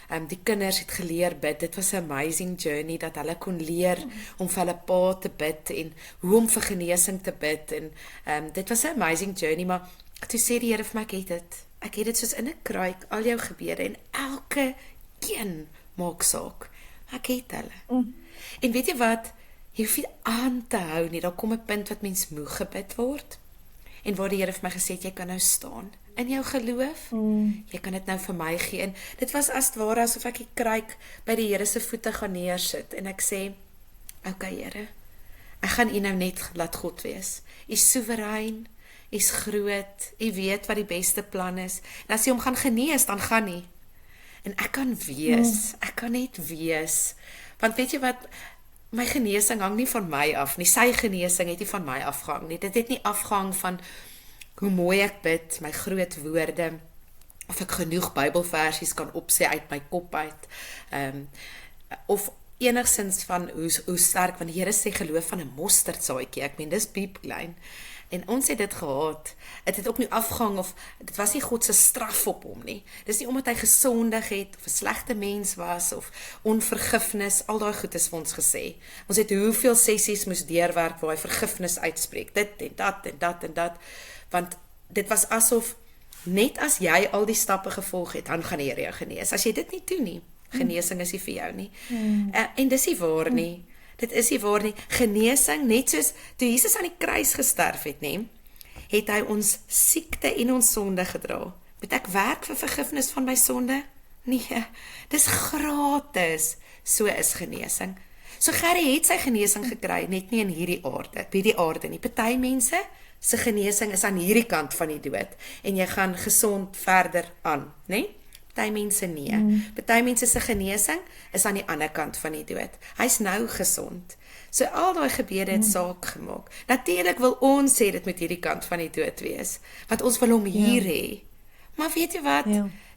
en die kinders het geleer bid. Dit was 'n amazing journey dat hulle kon leer om vir hulle pa te bid en hoe om vir genesing te bid en dit was 'n amazing journey, maar toe sê die Here vir my, ek het dit soos in 'n kruik, al jou gebede en elke geen maak saak. Ek het hulle. En weet jy wat? Jy hoef nie aan te hou nie, daar kom 'n punt wat mens moeg gebid word. En waar die Here vir my gesê het, jy kan nou staan in jou geloof. Jy kan dit nou vir my gee. En dit was as het ware asof ek die kruik by die Here se voete gaan neersit en ek sê, okay Here, ek gaan U nou net laat God wees. U is soewerein, U is groot, U weet wat die beste plan is. En as U hom gaan genees, dan gaan nie. En ek kan wees, ek kan net wees. Want weet jy wat, my genesing hang nie van my af nie, sy genesing het nie van my afgehang nie, dit het nie afgehang van hoe mooi ek bid, my groot woorde, of ek genoeg Bybelversies kan opsê uit my kop uit, of enigsins van hoe sterk, want die Here sê geloof van 'n mosterdsaadjie, ek meen dis piepklein, en ons het dit gehad, het ook nie afgehang, of dit was nie God se straf op hom nie, dis nie omdat hy gesondig het, of 'n slegte mens was, of onvergifnis, al daai goed is vir ons gesê, ons het hoeveel sessies moes deurwerk, waar hy vergifnis uitspreek, dit en dat en dat en dat, want dit was asof, net as jy al die stappe gevolg het, dan gaan die Here jou genees, as jy dit nie doen nie, genesing is nie vir jou nie, en dis nie waar nie, dit is nie waar nie, genesing, net soos, toe Jesus aan die kruis gesterf het, nie, het hy ons siekte en ons sonde gedra, moet ek werk vir vergifnis van my sonde? Nee, dis gratis, so is genesing, so Gerrie het sy genesing gekry, net nie in hierdie aarde nie, party mense, se genesing is aan hierdie kant van die dood, en jy gaan gesond verder aan, nee? Party mense nie. Party mense se genesing is aan die ander kant van die dood. Hy's nou gesond. So al daai gebede het saak gemaak. Natuurlik wil ons sê dit moet hierdie kant van die dood wees, want ons wil hom hier hê. Maar weet jy wat?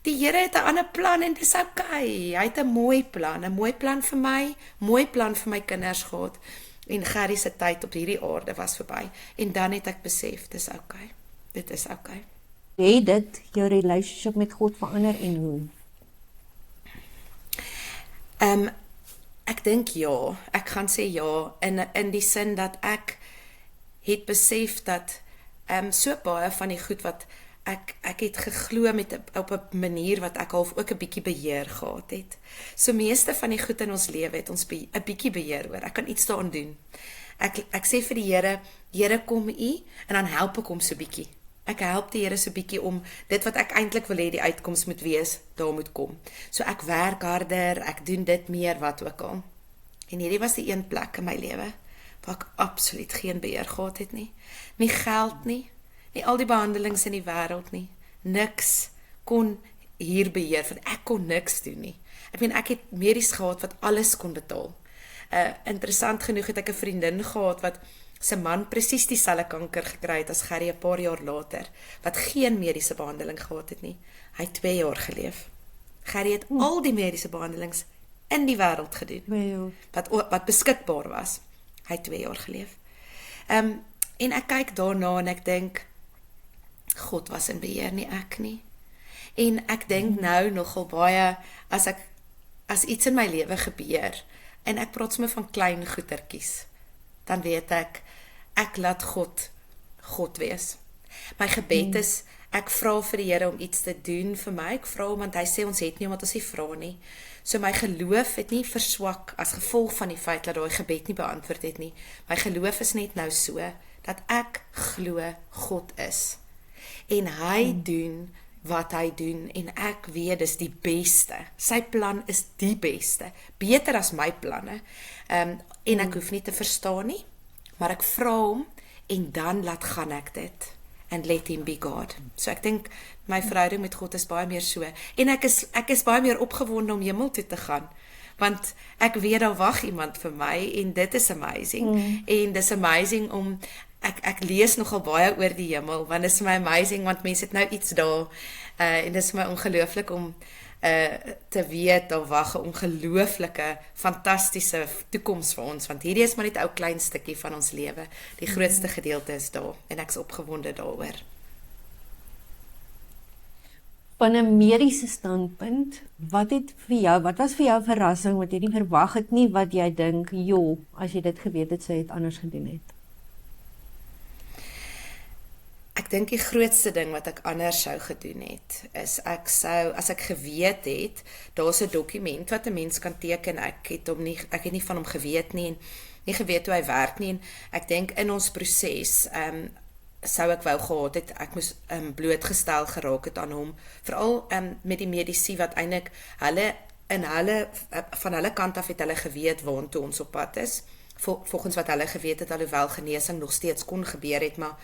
Die Here het 'n ander plan en dis okay. Hy het 'n mooi plan vir my, mooi plan vir my kinders gehad. En Gerrie se tyd op hierdie aarde was verby. En dan het ek besef, dis okay. Dit is okay.
Het dit jou relationship met God verander en hoe?
Ek dink ja, ek gaan sê ja, in die sin dat ek het besef dat so baie van die goed wat ek het geglo op 'n manier wat ek half ook 'n bietjie beheer gehad het. So meeste van die goed in ons lewe het ons 'n bietjie beheer oor. Ek kan iets daaraan doen. Ek sê vir die Here kom U en dan help ek hom so bietjie. Ek help die Here so bietjie om dit wat ek eintlik wil hê die uitkoms moet wees, daar moet kom. So ek werk harder, ek doen dit meer, wat ook al. En hierdie was die een plek in my lewe waar ek absoluut geen beheer gehad het nie. Nie geld nie, nie al die behandelings in die wêreld nie. Niks kon hier beheer, want ek kon niks doen nie. Ek meen, ek het medies gehad wat alles kon betaal. Interessant genoeg het ek 'n vriendin gehad wat sy man presies dieselfde kanker gekry het as Gerrie 'n paar jaar later, wat geen mediese behandeling gehad het nie. Hy het 2 jaar geleef. Gerrie het al die mediese behandelings in die wêreld gedoen, wat beskikbaar was. Hy het 2 jaar geleef. En ek kyk daarna en ek dink, God was in beheer, nie ek nie. En ek dink nou nogal baie, as iets in my lewe gebeur, en ek praat sommer van klein goetertjies, dan weet ek laat God wees. My gebed is, ek vra vir die Here om iets te doen vir my, ek vra hom, want hy sê ons het nie, omdat ons nie vra nie. So my geloof het nie verswak, as gevolg van die feit dat daai gebed nie beantwoord het nie. My geloof is net nou so, dat ek glo God is. En hy doen wat hy doen, en ek weet dis die beste. Sy plan is die beste, beter as my planne. En ek hoef nie te verstaan nie, maar ek vra hom, en dan laat gaan ek dit, and let him be God. So ek dink, my verhouding met God is baie meer so, en ek is baie meer opgewonde om hemel toe te gaan, want ek weet daar wag iemand vir my, en dit is amazing, en dis amazing om, ek lees nogal baie oor die hemel, want dit is my amazing, want mense het nou iets daar, en dit is my ongelooflik om te weet, daar wag 'n ongelooflike, fantastiese toekoms vir ons, want hierdie is maar net 'n ou klein stukkie van ons lewe, die grootste gedeelte is daar, en ek is opgewonde daaroor.
Van 'n mediese standpunt, wat was vir jou 'n verrassing, wat jy nie verwag het nie, wat jy dink, joh, as jy dit geweet het, sou jy dit anders gedoen het?
dink die grootste ding wat ek anders sou gedoen het, is ek sou, as ek geweet het, daar's 'n dokument wat 'n mens kan teken, ek het nie van hom geweet nie, en nie geweet hoe hy werk nie, en ek dink in ons proses, sou ek wou gehad het, ek moes blootgestel geraak het aan hom, veral met die medisyne wat eintlik van hulle kant af het hulle geweet waantoe ons op pad is, volgens wat hulle geweet het, alhoewel genesing nog steeds kon gebeur het, maar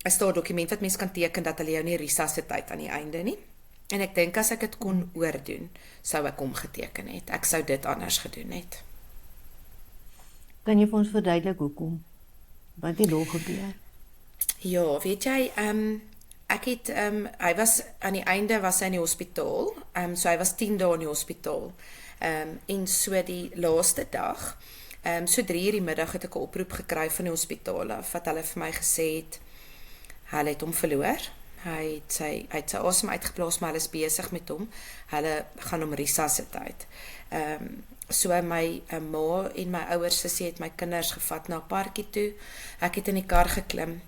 is daar 'n dokument wat mens kan teken dat hulle jou nie resusciteer aan die einde nie. En ek dink as ek dit kon oordoen, sou ek hom geteken het. Ek sou dit anders gedoen het.
Kan jy vir ons verduidelik hoekom? Wat het daar gebeur?
Ja, weet jy, ek het, hy was, aan die einde was hy in die hospitaal, so hy was 10 dae in die hospitaal, en so die laaste dag, so 3:00 die middag het ek 'n oproep gekry van die hospitaal af, wat hulle vir my gesê het, hulle het hom verloor, hy het sy asem uitgeblaas, maar hulle is besig met hom, hulle gaan hom resusciteer. So my ma en my ouers sussie het my kinders gevat na 'n parkie toe, ek het in die kar geklim,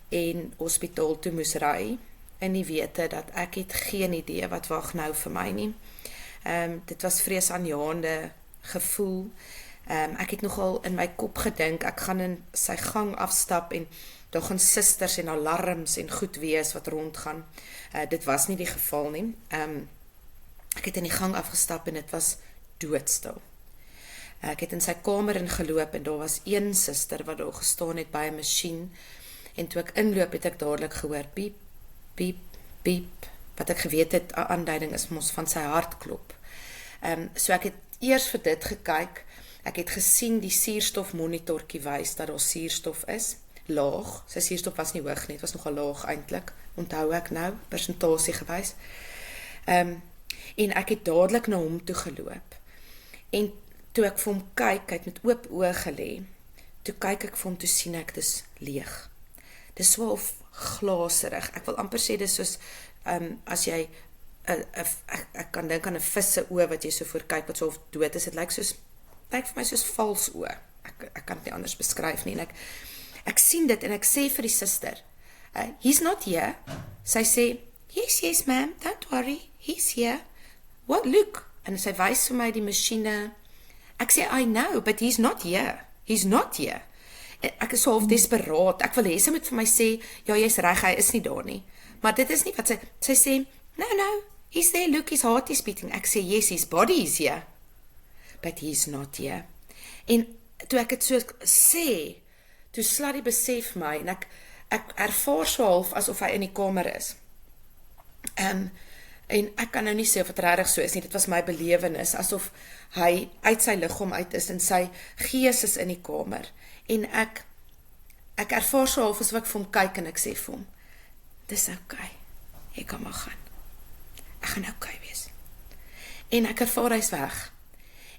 en hospitaal toe moes ry, en nie wete dat ek het geen idee wat wag nou vir my nie. Dit was vreesaanjaende gevoel. Ek het nogal in my kop gedink, ek gaan in sy gang afstap, en daar gaan susters en alarms en goed wees wat rondgaan. Dit was nie die geval nie. Ek het in die gang afgestap, en dit was doodstil. Ek het in sy kamer ingeloop, en daar was een suster wat daar gestaan het by 'n masjien, en toe ek inloop het ek dadelik gehoor, piep, piep, piep, wat ek geweet het, 'n aanduiding is mos van sy hartklop. So ek het eers vir dit gekyk, ek het gesien die suurstofmonitortjie wys dat daar suurstof is, laag, sy suurstof was nie hoog nie, het was nogal laag eintlik, onthou ek nou, persentasie gewys. En ek het dadelik na hom toe geloop, en toe ek vir hom kyk, hy het met oop oë gelê, toe kyk ek vir hom, toe sien ek, dis leeg. Dis so of glaserig, ek wil amper sê, dis soos, as jy, ek kan dink aan 'n vis se oë, wat jy so voor kyk, wat so of dood is, dit lyk vir my soos vals oë, ek kan dit nie anders beskryf nie, en ek sien dit, en ek sê vir die suster, he's not here, sy sê, yes ma'am, don't worry, he's here, what, look, en sy wys vir my die masjiene, ek sê, I know, but he's not here, ek is so half desperaat, ek wil hê sy moet vir my sê, ja, jy's reg, hy is nie daar nie, maar dit is nie wat sy sê, no, he's there, look, his heart is beating, ek sê, yes, his body is here, but he's not here, en toe ek het so sê, toe slat die besef my, en ek ervaar so half, asof hy in die kamer is, en ek kan nou nie sê of het regtig so is nie, dit was my belewenis, asof hy uit sy liggaam uit is, en sy gees is in die kamer, en ek ervaar so half, asof ek vir hom kyk, en ek sê vir hom, dis okay, jy kan maar gaan, ek gaan okay wees, en ek ervaar hy's weg,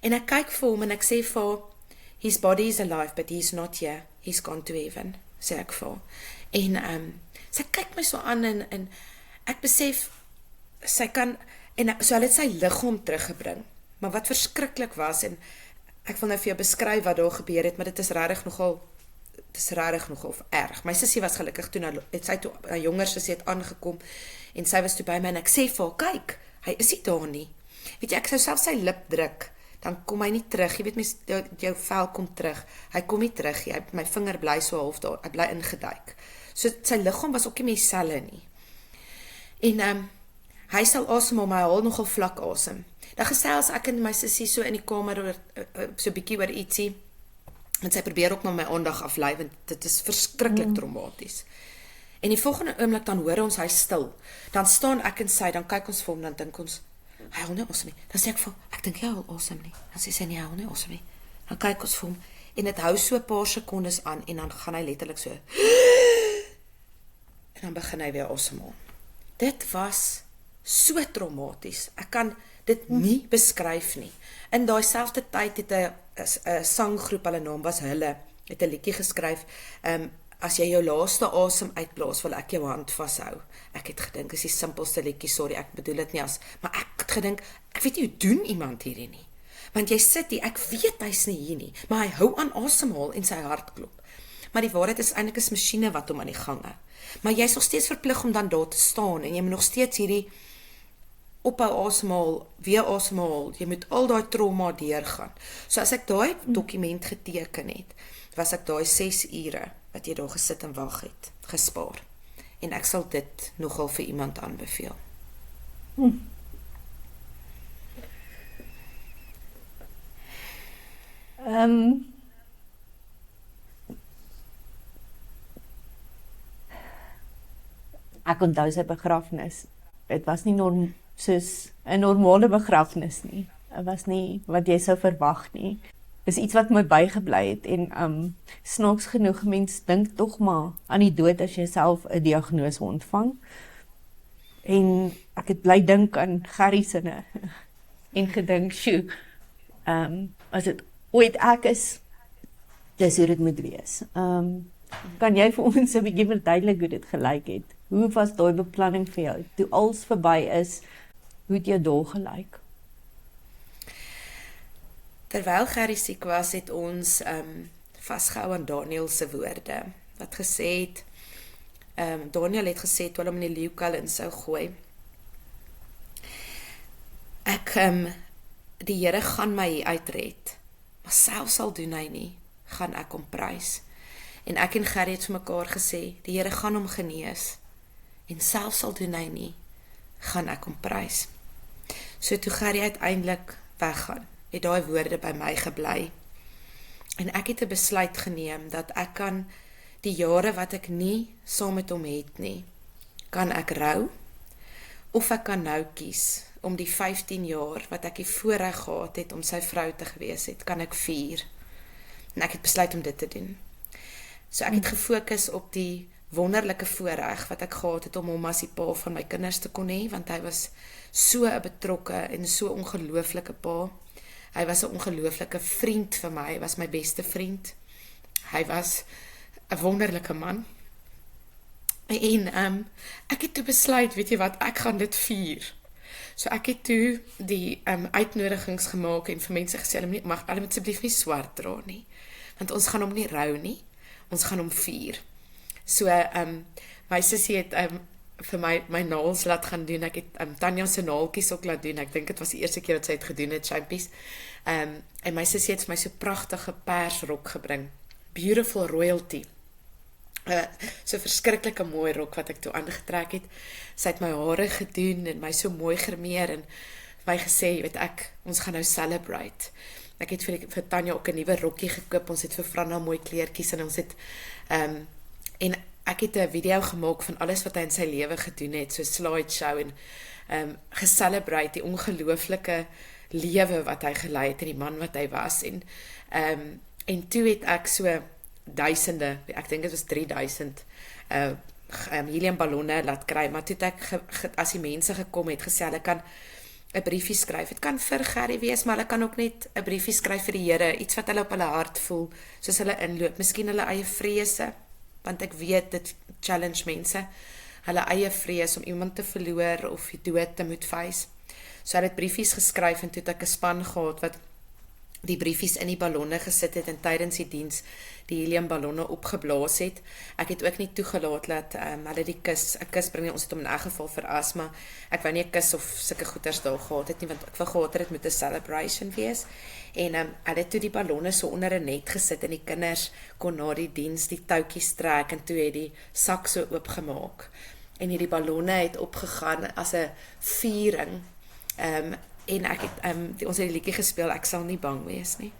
en ek kyk vir hom, en ek sê vir, his body is alive, but he's not here, he's gone to heaven, sê ek vir, en sy kyk my so aan, en ek besef, sy kan, en so hulle het sy liggaam teruggebring, maar wat verskriklik was, en ek wil nou vir jou beskryf wat daar gebeur het, maar dit is regtig nogal erg. My sussie was gelukkig toe, sy toe 'n jonger sussie het aangekom, en sy was toe by my, en ek sê vir haar, kyk, hy is nie daar nie. Weet jy, ek sou self sy lip druk, dan kom hy nie terug, jy weet, jou vel kom terug, hy kom nie terug, my vinger bly so half daar, hy bly ingeduik. So sy liggaam was ook nie meer selle nie. En hy sal asemhaal, maar hy haal nogal vlak asem. Dan gesels ek en my sussie so in die kamer, so bietjie oor ietsie, en sy probeer ook maar my aandag aflei, want dit is verskriklik traumaties. En die volgende oomblik, dan hoor ons hy stil, dan staan ek en sy, dan kyk ons vir hom, dan dink ons, hy haal nie asem nie, dan sê ek vir hom, ek dink hy haal asem nie, dan sê sy nie, hy haal nie asem nie, dan kyk ons vir hom, en dit hou so 'n paar sekondes aan, en dan gaan hy letterlik so, en dan begin hy weer asemhaal. Dit was so traumaties, ek kan dit nie beskryf nie. In daai selfde tyd het 'n sanggroep, hulle naam was Hulle, het 'n liedjie geskryf, as jy jou laaste asem uitblaas, wil ek jou hand vashou. Ek het gedink, is die simpelste liedjie, sorry, ek bedoel dit nie maar ek het gedink, ek weet nie hoe doen iemand hierdie nie. Want jy sit hier, ek weet hy's nie hier nie, maar hy hou aan asemhaal en sy hart klop. Maar die waarheid is eintlik 'n masjiene wat hom aan die gang hou. Maar jy is nog steeds verplig om dan daar te staan en jy moet nog steeds hierdie ophou asemhaal, weer asemhaal. Jy moet al daai trauma deurgaan. So as ek daai dokument geteken het, was ek daai 6 ure wat jy daar gesit en wag het, gespaar. En ek sal dit nogal vir iemand aanbeveel.
Ek onthou sy begrafnis. Dit was nie soos 'n normale begrafnis nie. Dit was nie wat jy sou verwag nie. Dis iets wat my bygebly het en snaaks genoeg mens dink tog maar aan die dood as jy self 'n diagnose ontvang. En ek het bly dink aan Gerrie sinne en gedink, "Sjoe, as dit ooit ek is, dis hoe dit moet wees." Kan jy vir ons 'n bietjie verduidelik hoe dit gelyk het? Hoe was daai beplanning vir jou? Toe alles verby is, hoe het jou dae gelyk?
Terwyl Gerrie siek was, het ons vasgehou aan Daniel se woorde, wat gesê het, Daniel het gesê, toe hulle hom in die leeukuil in sou gooi, die Here gaan my hier uitred, maar selfs al doen hy nie, gaan ek hom prys. En ek en Gerrie het vir mekaar gesê, die Here gaan hom genees, en selfs al doen hy nie, gaan ek hom prys. So toe Gerrie uiteindelik weggaan, het daai woorde by my gebly. En ek het 'n besluit geneem, dat ek kan die jare wat ek nie saam met hom het nie, kan ek rou, of ek kan nou kies, om die 15 jaar, wat ek die voorreg gehad het, om sy vrou te gewees het, kan ek vier. En ek het besluit om dit te doen. So ek het gefokus op die wonderlike voorreg, wat ek gehad het, om hom as die pa van my kinders te kon hê, want hy was so 'n betrokke, en so ongelooflike pa. Hy was 'n ongelooflike vriend vir my, hy was my beste vriend. Hy was 'n wonderlike man. En ek het toe besluit, weet jy wat, ek gaan dit vier. So ek het toe die uitnodigings gemaak en vir mense gesê, hulle moet asseblief nie swart dra nie, want ons gaan hom nie rou nie, ons gaan hom vier. So my sussie het vir my naels laat gaan doen, ek het Tanya se naaltjies ook laat doen, ek dink dit was die eerste keer wat sy het gedoen het, champies. En my sussie het vir my so pragtige persrok gebring, beautiful royalty, so verskriklike mooi rok wat ek toe aangetrek het. Sy het my hare gedoen en my so mooi grimeer en my gesê, weet ek, ons gaan nou celebrate. Ek het vir Tanya ook 'n nuwe rokkie gekoop, ons het vir Franna mooi kleertjies en ons het en ek het 'n video gemaak van alles wat hy in sy lewe gedoen het, so slideshow en gecelebrate die ongelooflike lewe wat hy gelei het en die man wat hy was en toe het ek so duisende, ek dink dit was 3000 heliumballonne laat kry, maar toe het ek as die mense gekom het gesê hulle kan 'n briefie skryf. Het kan vir Gerrie wees, maar hulle kan ook net 'n briefie skryf vir die Here, iets wat hulle op hulle hart voel, soos hulle inloop, miskien hulle eie vrese, want ek weet dit challenge mense, hulle eie vrees om iemand te verloor of die dood te moet face. So hulle het briefies geskryf en toe het ek 'n span gehad wat die briefies in die ballonne gesit het en tydens die diens die heliumballonne opgeblaas het. Ek het ook nie toegelaat dat hulle die 'n kus bring nie, ons het hom in elk geval vir asma. Ek wou nie 'n kus of sulke goeders daar gehad het nie, want ek wou gehad het dit moet 'n celebration wees. En hulle het toe die ballonne so onder 'n net gesit en die kinders kon na die diens die touwtjies trek en toe het die sak so oopgemaak. En hierdie ballonne het opgegaan as 'n viering. En ek het ons het die liedjie gespeel, ek sal nie bang wees nie.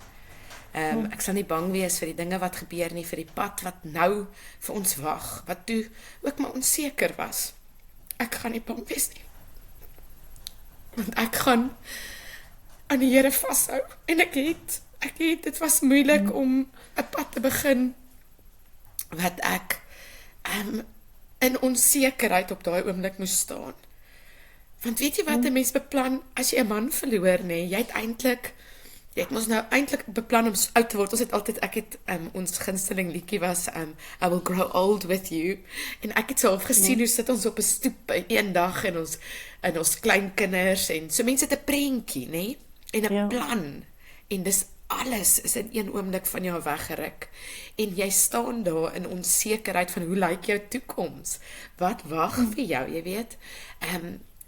Ek sal nie bang wees vir die dinge wat gebeur nie, vir die pad wat nou vir ons wag, wat toe ook maar onseker was. Ek gaan nie bang wees nie. Want ek gaan aan die Here vashou. En ek het, dit was moeilik om 'n pad te begin wat ek in onsekerheid op daai oomblik moes staan. Want weet jy wat 'n mens beplan as jy 'n man verloor, nee, jy het mos nou eintlik beplan om oud te word. Ons het altyd, ons gunsteling liedjie was I will grow old with you. En ek het self gesien hoe sit ons op 'n stoep eendag en ons kleinkinders en so mense het 'n prentjie, nê? En 'n plan. En dis alles is in een oomblik van jou weggeruk en jy staan daar in onsekerheid van hoe lyk jou toekoms? Wat wag vir jou, jy weet?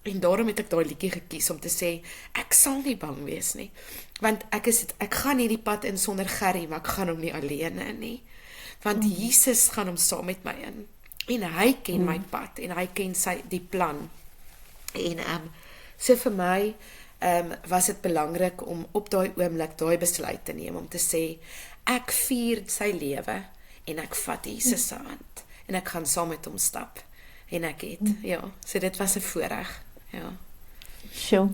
En daarom het ek daai liedjie gekies om te sê ek sal nie bang wees nie. Want ek gaan hierdie pad in sonder Gerry, maar ek gaan hom nie alleen in nie. Want Jesus gaan hom saam met my in. En hy ken my pad en hy ken die plan. En so vir my was dit belangrik om op daai oomblik daai besluit te neem om te sê ek vier sy lewe en ek vat Jesus se hand en ek gaan saam met hom stap. En ek het, ja, so dit was 'n voorreg. Ja.
Sjoe.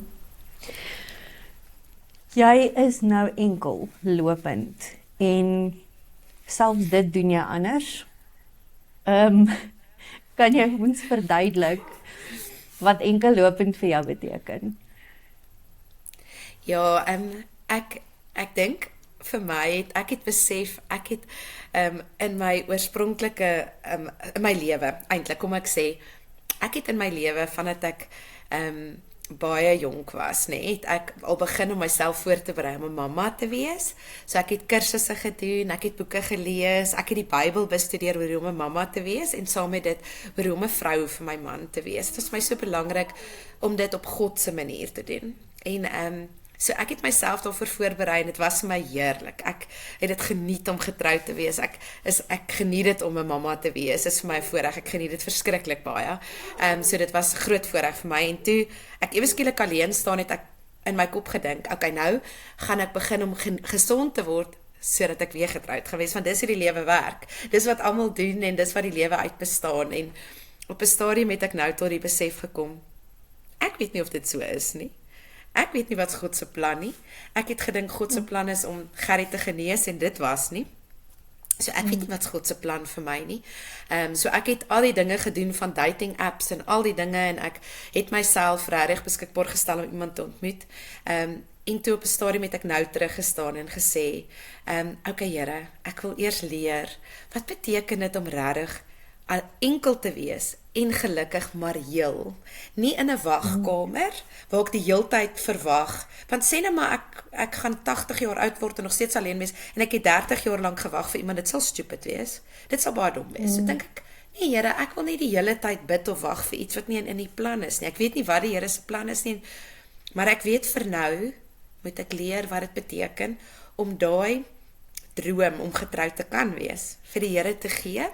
Jy is nou enkel lopend en selfs dit doen jy anders. Kan jy ons verduidelik wat enkel lopend vir jou beteken?
Ja, ek dink vir my ek het besef ek het in my oorspronklike in my lewe eintlik kom ek sê ek het in my lewe vandat ek baie jonk was, het ek al begin om myself voor te berei om 'n mamma te wees. So ek het kursusse gedoen, ek het boeke gelees, ek het die Bybel bestudeer oor hoe om 'n mamma te wees en saam met dit oor hoe om 'n vrou vir my man te wees. Dit was my so belangrik om dit op God se manier te doen. En so ek het myself daarvoor voorberei en dit was vir my heerlik. Ek het dit geniet om getroud te wees. Ek geniet dit om 'n mamma te wees. Dit is vir my 'n voorreg. Ek geniet dit verskriklik baie. So dit was 'n groot voorreg vir my en toe ek ewe skielik alleen staan het ek in my kop gedink, okay, nou gaan ek begin om gesond te word sodat ek weer getroud gewees, want dis hoe die lewe werk. Dis wat almal doen en dis wat die lewe uitbestaan en op 'n stadium het ek nou tot die besef gekom. Ek weet nie of dit so is nie. Ek weet nie wat God se plan nie. Ek het gedink God se plan is om Gerry te genees en dit was nie. So ek weet nie wat God se plan vir my nie. So ek het al die dinge gedoen van dating apps en al die dinge en ek het myself regtig beskikbaar gestel om iemand te ontmoet. En toe op 'n stadium het ek nou teruggestaan en gesê, okay Here, ek wil eers leer, wat beteken dit om regtig enkel te wees en gelukkig maar heel, nie in 'n wagkamer waar ek die heeltyd verwag, want sê nou maar ek gaan 80 jaar oud word en nog steeds alleen wees en ek het 30 jaar lank gewag vir iemand, dit sal stupid wees, dit sal baie dom wees. So dink ek, nee Here, ek wil nie die hele tyd bid of wag vir iets wat nie in die plan is nie. Ek weet nie wat die Here se plan is nie, maar ek weet vir nou moet ek leer wat dit beteken om daai droom om getroud te kan wees vir die Here te gee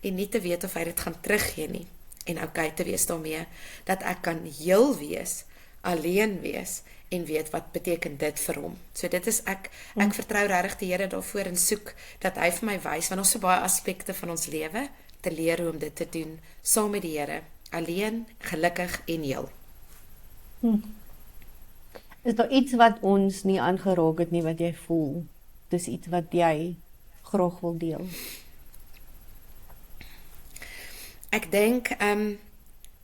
en nie te weet of hy dit gaan teruggee nie en okay te wees daarmee dat ek kan heel wees, alleen wees en weet wat beteken dit vir hom. So dit is ek vertrou regtig die Here daarvoor en soek dat hy vir my wys want ons so baie aspekte van ons lewe te leer hoe om dit te doen saam met die Here, alleen, gelukkig en heel.
Is daar iets wat ons nie aangeraak het nie wat jy voel? Dis iets wat jy graag wil deel?
Ek dink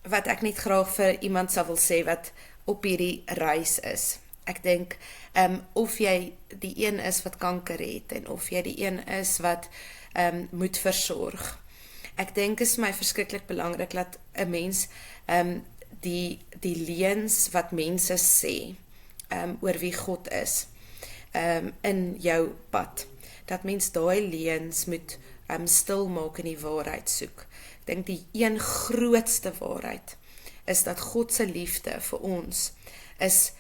wat ek net graag vir iemand sal wil sê wat op hierdie reis is. Ek dink of jy die een is wat kanker het en of jy die een is wat moet versorg. Ek dink is my verskriklik belangrik dat 'n mens die leuns wat mense sê oor wie God is in jou pad. Dat mens daai leuns moet stil maak en die waarheid soek. Ek dink die een grootste waarheid is dat God se liefde vir ons is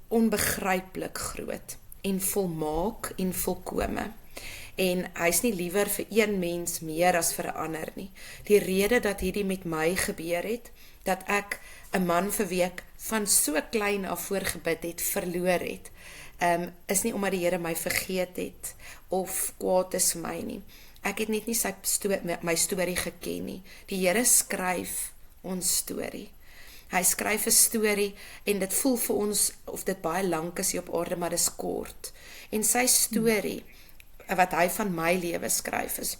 onbegryplik groot en volmaak en volkome. En hy's nie liewer vir een mens meer as vir 'n ander nie. Die rede dat hierdie met my gebeur het, dat ek 'n man vir wie ek van so klein af voorgebid het, verloor het, is nie omdat die Here my vergeet het of kwaad is vir my nie. Ek het net nie my storie geken nie. Die Here skryf ons storie. Hy skryf 'n storie en dit voel vir ons of dit baie lank is hier op aarde, maar dis kort. En sy storie wat hy van my lewe skryf is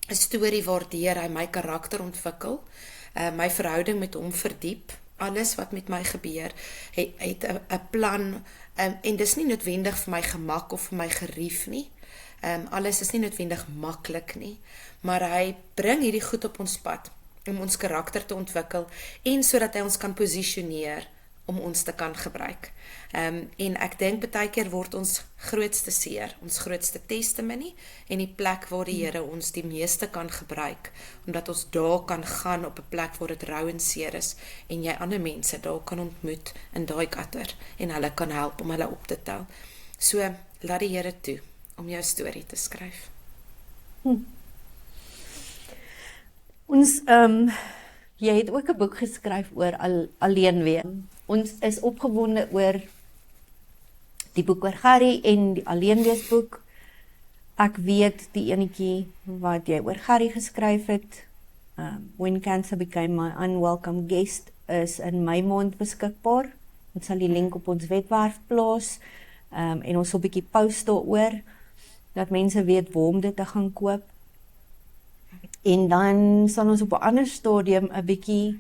'n storie waardeur hy my karakter ontwikkel, my verhouding met hom verdiep, alles wat met my gebeur, het 'n plan, en dis nie noodwendig vir my gemak of vir my gerief nie, alles is nie noodwendig maklik nie, maar hy bring hierdie goed op ons pad, om ons karakter te ontwikkel, en sodat hy ons kan posisioneer, om ons te kan gebruik. En ek dink baie keer word ons grootste seer, ons grootste testimony en die plek waar die Here ons die meeste kan gebruik, omdat ons daar kan gaan op 'n plek waar dit rou en seer is en jy ander mense daar kan ontmoet in daai gutter en hulle kan help om hulle op te tel. So laat die Here toe om jou storie te skryf.
Ons jy het ook 'n boek geskryf oor alleen wees. Ons is opgewonde oor die boek oor Gerry en die alleenweesboek. Ek weet die enetjie wat jy oor Gerry geskryf het, When Cancer Became My Unwelcome Guest, is in Mei maand beskikbaar. Ons sal die link op ons webwerf plaas en ons sal 'n bietjie post daaroor, dat mense weet waar om dit te gaan koop. En dan sal ons op 'n ander stadium 'n bietjie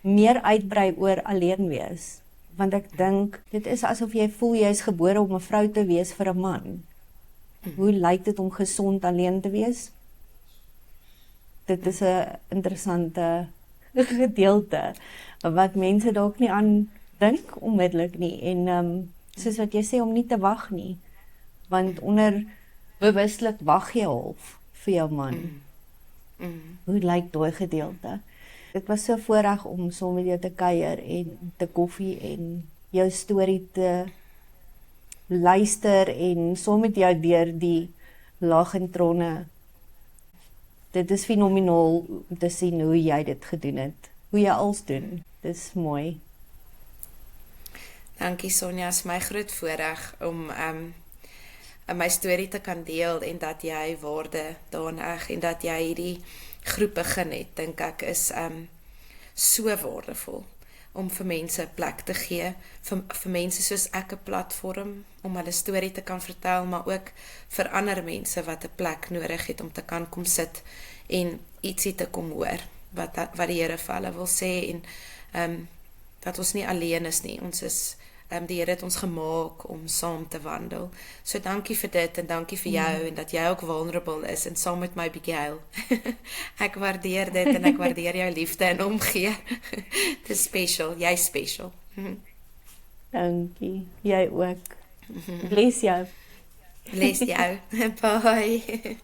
meer uitbrei oor alleen wees. Want ek dink, dit is asof jy voel jy is gebore om 'n vrou te wees vir 'n man. Hoe lyk dit om gesond alleen te wees? Dit is 'n interessante gedeelte, wat mense dalk nie aan dink onmiddellik nie. En soos wat jy sê, om nie te wag nie. Want onderbewuslik wag jy half vir jou man. Hoe lyk daai gedeelte? Dit was so voorreg om saam met jou te kuier en te koffie en jou storie te luister en saam met jou deur die lag en trane. Dit is fenomenaal om te sien hoe jy dit gedoen het. Hoe jy alles doen. Dit is mooi.
Dankie Sonja, is my groot voorreg om my storie te kan deel en dat jy waarde daarin heg en dat jy hierdie groep begin het, dink ek is so waardevol om vir mense 'n plek te gee, vir mense soos ek 'n platform om hulle storie te kan vertel, maar ook vir ander mense wat 'n plek nodig het om te kan kom sit en ietsie te kom hoor wat die Here vir hulle wil sê en dat ons nie alleen is nie. Ons is die Here het ons gemaak om saam te wandel. So dankie vir dit en dankie vir jou en dat jy ook vulnerable is en saam met my bietjie huil. Ek waardeer dit en ek waardeer jou liefde en omgee. Dit is special, jy's special.
Dankie. Jy ook. Bless jou.
Bless jou. Bye.